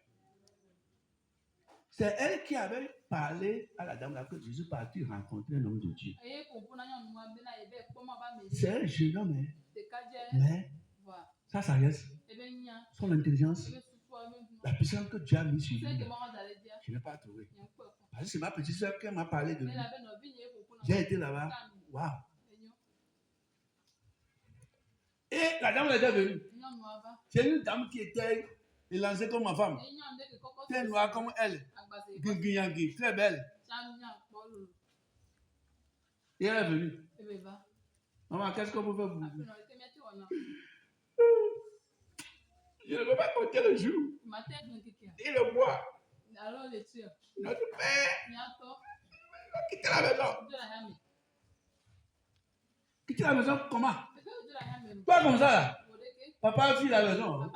C'est elle qui avait parlé à la dame là que Jésus partit rencontrer un homme de Dieu. C'est un jeune homme, mais ça reste son intelligence, la puissance que Dieu a mis sur lui. Je n'ai pas trouvé. Parce que c'est ma petite soeur qui m'a parlé de lui. J'ai été là-bas. Waouh! Et la dame était venue. C'est une dame qui était lancée comme ma femme. Très noire comme elle. Guigui, très belle. Et elle est venue. Maman, qu'est-ce qu'on peut faire pour vous? Je ne peux pas compter le jour. Et le bois. Notre père. Quitter la maison. Quitter la maison comment? Pas comme ça là. Papa a fui la maison.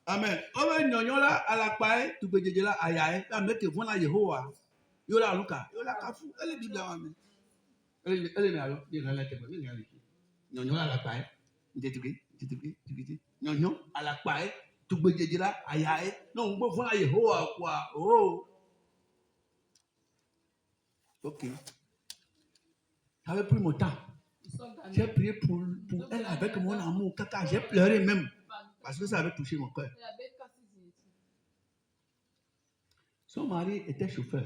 Amen. On va nyonyo là à la paille, tout peut dire là ayaye, la mettre devant la Yehowa. Yo la luka, yo la kafu, elle est Bible là amen. Elle est là, il est là tête, il est là. Nyonyo là à la paille, nyonyo à la paille, tout peut dire là ayaye, non on peut voir la Yehowa quoi. Oh. OK. Ça avait pris mon temps. J'ai prié pour elle avec mon amour, caca, j'ai pleuré même. Parce que ça avait touché mon cœur. Son mari était chauffeur.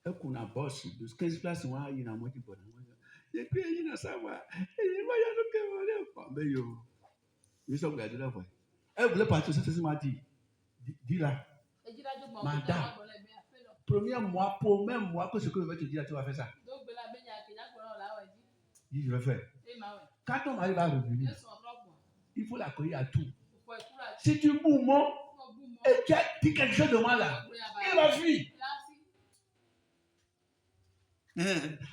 Elle qu'on a bossé de 15 places, il y a un moitié de bonne. Et puis il y a ça, il y a le mais yo, nous sommes gardés là. Elle voulait partir, c'est ce m'a dit. Dis là. Madame, premier mois que ce que je vais te dire, tu vas faire ça. Dis, je vais faire. Quand ton mari va revenir, il faut l'accueillir à tout. Si tu boumes et tu as dit quelque chose de moi là, il va fuir.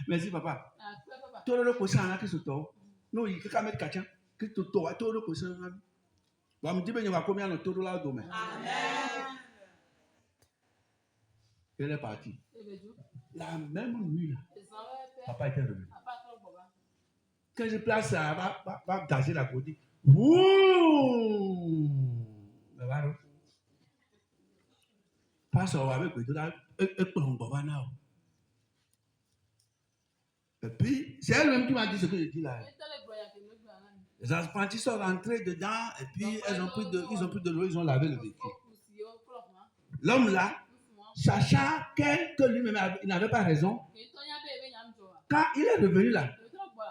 Merci papa. Tout le conseil en a qui se tourne. Nous, il faut mettre quelqu'un qui te tourne. Tout le conseil en a. On me dit qu'il y a combien de tours là demain. Elle est partie. La même nuit là, papa était revenu. Quand je place ça, va gazer la côté. Wouh! Mais voilà. Passe au avec le dos, et puis, c'est elle-même qui m'a dit ce que je dis là. Les apprentis sont rentrés dedans, et puis ils ont pris de l'eau, ils ont lavé le véhicule. L'homme là, sachant que lui-même il n'avait pas raison, quand il est revenu là,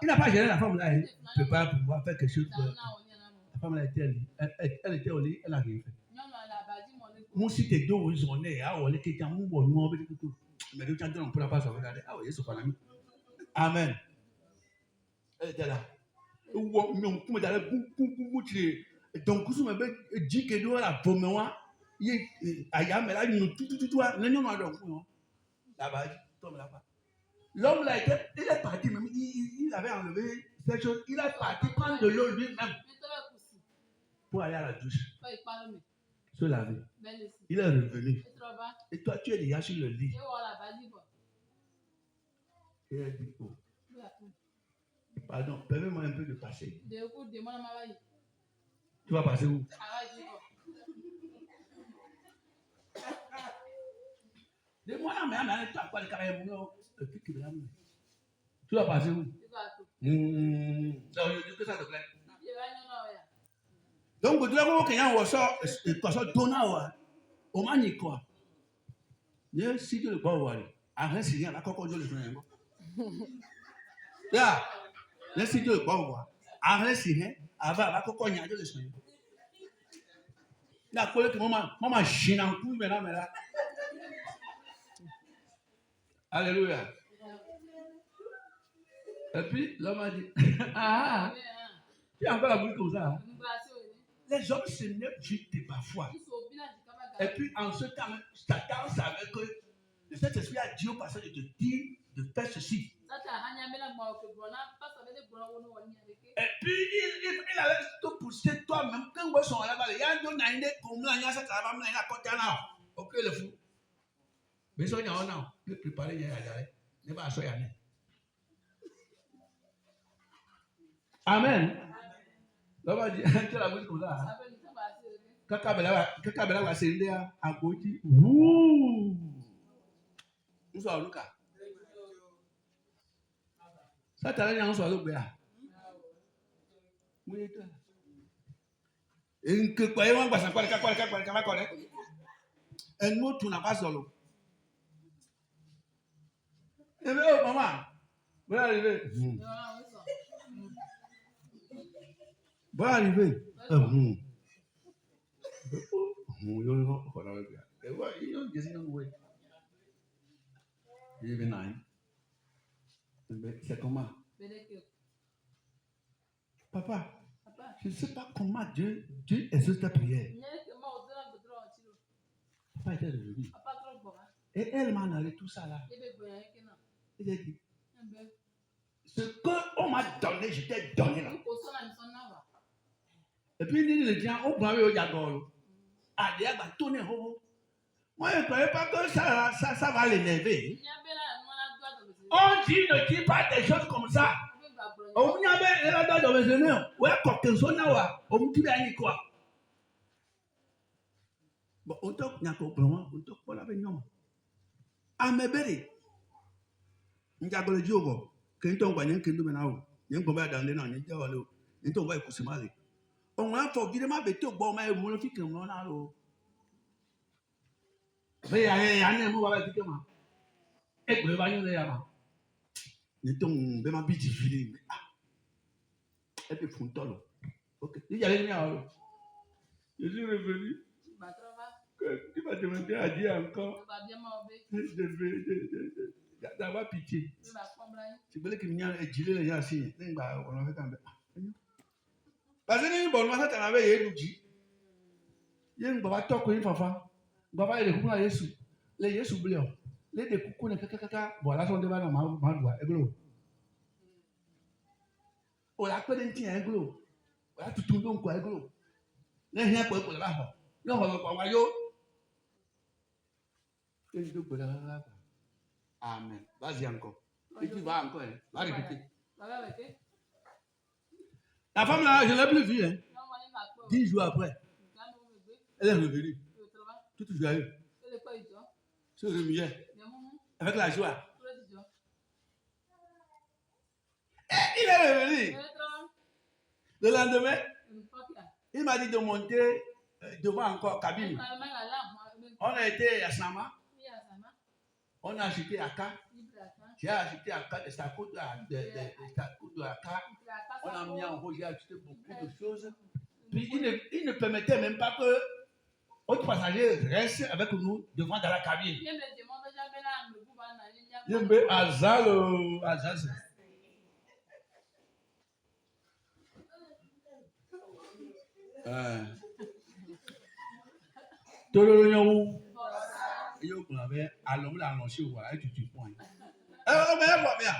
il n'a pas géré la femme là. Il ne peut pas pouvoir faire quelque chose. La femme là elle était au lit, elle n'a rien fait. Mon site est d'eau, ils ont né, on est quelqu'un, on voit nous, mais le temps on ne pourra pas se regarder. Ah oui, c'est pas l'ami. Amen. Elle était là. Donc, vous m'avez dit que nous, la pomme, il y a mais là, nous tout, là-bas, tombe là-bas. L'homme là, il est parti, même, il avait enlevé cette chose, il est parti prendre de l'eau lui-même pour aller à la douche. Se laver. Il est revenu. Et toi, tu es déjà sur le lit. Et elle dit, oh. Pardon, permets-moi un peu de passer. Tu vas passer où? Dis-moi, mais tu as quoi le carré? Tu vas passer où? Donc, tu vas voir qu'il y a un ressort, donnant, au mani quoi. Si tu le vois, voilà. Arrête, c'est rien, la coco, je le fais. Là, si tu le vois, arrête, c'est rien, avant, la coco, je le fais. La coco, maman, chine en couille, mais là. Alléluia. Et puis, l'homme a dit, ah, tu as encore la bouche comme ça. Les hommes se mettent vite parfois. Et puis, en ce temps, Satan savait que Le Saint-Esprit a dit au pasteur de te dire de faire ceci. Et puis il allait te pousser toi-même. Quand vous sont là-bas, il y a un naïne comme là, il y a ça va me la côté là. Ok le fou. Mais ça il y a un an. Le préparer il y a d'aller. Ne pas asseoir yanné. Amen. Là-bas dit tu la bouche comme ça. Kakabela va s'aider à côté. Ouh. Nous sommes au cas. Ça t'a l'air en soit au béa. Oui, toi. Et que quoi, on va s'en parler. Un mot, tu n'as pas solo. Eh bien, oh, maman, vous arrivez. Vous arrivez. C'est comment? Papa, je ne sais pas comment Dieu exauce ta prière. Papa était revenu. Et elle m'a donné tout ça là. Il a dit, ce qu'on m'a donné, je t'ai donné là. Et puis il dit, le tien, on va au Yagoro. Ah, il y a tourné. Moi, je ne croyais pas que ça va l'énerver. On dit, ne dis pas des choses comme ça. On y avait là dans le Seigneur. Ouais, quand tu es là, on dit bien quoi. Bon, on te n'a pas vraiment, on te pas la veille. Ah, mais bébé. On a le jour. Quand on va y aller, maintenant, il y a un combat dans les noms. Il y a un il y a un cousin malé. On a fait évidemment bête au bon mais mon fils comme on a l'eau. Mais il y a un mot avec comment. Et le bagnole est là. Il tombe vraiment difficile. Et puis Fontolo. Ok. Il y a rien à je suis revenu. Tu vas demander à Dieu encore. D'avoir pitié. Tu voulais qu'il y ait un gilet les gens ici. Parce que nous bon ça t'en avait eu dit. Il y a une baba toko une fafa. Baba il est comme Jésus. Les Jésus blanc. Les de coucou ne kaka voilà son débat dans ma doigt églo. On la peut d'un tien églo. Voilà tout donc quoi églo. Les rien pour là. Non on va pas yo. Amen. Vas-y encore. Et tu vas encore. Va répéter. La femme là, je ne l'ai plus vue. Hein. 10 jours après, elle est revenue. Tout joyeux. Se remuait. Avec la joie. Et il est revenu. Le lendemain, il m'a dit de monter devant encore cabine. On a été à Sama. On a acheté à Ka. J'ai acheté à Ka des sacs de Ka. On a mis en haut, j'ai acheté beaucoup de choses. Puis il ne permettait même pas que autre passager reste avec nous devant dans la cabine. Il me azalo. Tololo yo kun abe alo la ran si wa tutu point. O me bo mi a.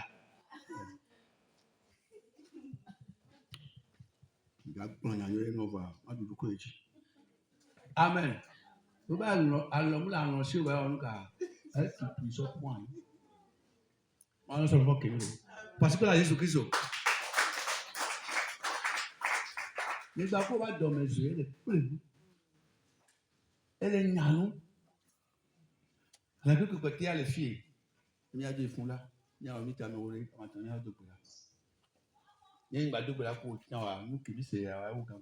Ga gbon yan yo no va, ma dudu ko eji. Amen. Tó bá alo la ran si wa onu ka tutu so point. Ma so fo kemi. Parce que la Jésus Christ. Nígbà kó bá do mezu ele pele. Elle est nianou. La vie que côté à les filles, il y a des fonds là, il y a un mythe à me maintenant il y a deux là. Il y a une bateau là pour tiens nous qui c'est à où quand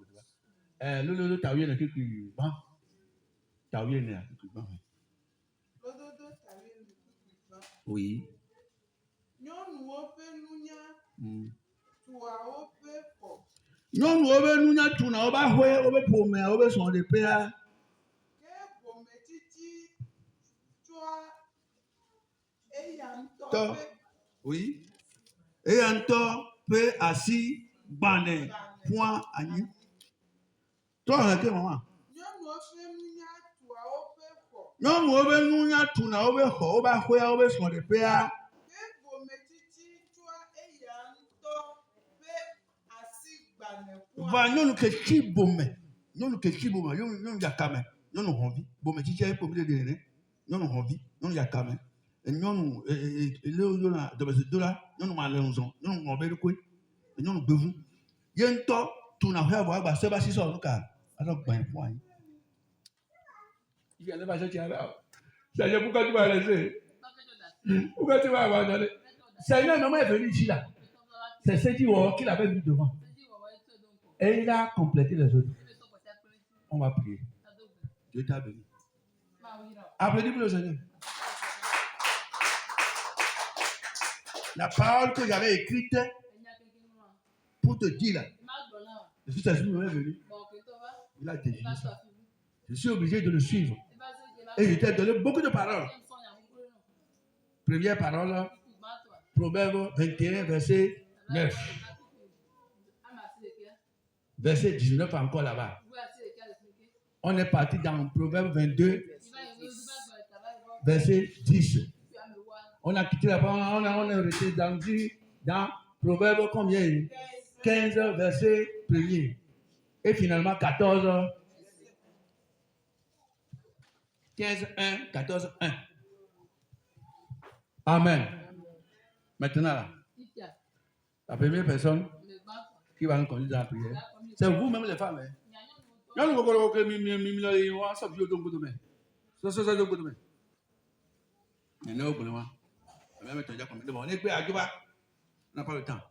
le t'as eu quelque bon. T'as eu né quelque bon. Oui. Nyɔnu woƒe nunya tua woƒe xɔ. Nyɔnu woƒe nunya tuna woƒe ahoe woƒe ƒome woƒe sɔn de pea. Oui. Et un temps peut assis bané point ani. Toi avec maman. Non, on veut nous y a tout na, on veut on va faire, on veut se monter péa. Va non que qui bomme, non que qui bomme, non ya kame, non non envie, bomme qui est pour me dire, non non envie, non ya kame, et non le na de base de là, non non allons non on va le quoi, et non bevu. Yen to tout na faire voir, bah c'est pas si ça nous car, alors ben point. Il y a pas sortir là. Seigneur, pourquoi tu vas laisser? Pourquoi tu vas abandonner? Seigneur, non, est venu ici là. C'est ce qu'il avait mis devant. Et il a complété les autres. On va prier. Dieu t'a béni. Applaudis-moi le Seigneur. La parole que j'avais écrite pour te dire là. Je suis venu. Il a défini ça. Je suis obligé de le suivre. Et je t'ai donné beaucoup de paroles. Première parole, Proverbe 21, verset 9. Verset 19 encore là-bas. On est parti dans Proverbe 22, verset 10. On a quitté là-bas, on est resté dans Proverbe combien? 15, verset 1er. Et finalement 14, 15, 1, 14, 1. Amen. Maintenant, là, la première personne qui va nous conduire dans la prière, c'est vous-même les femmes. Non, nous allons que on n'a pas le temps.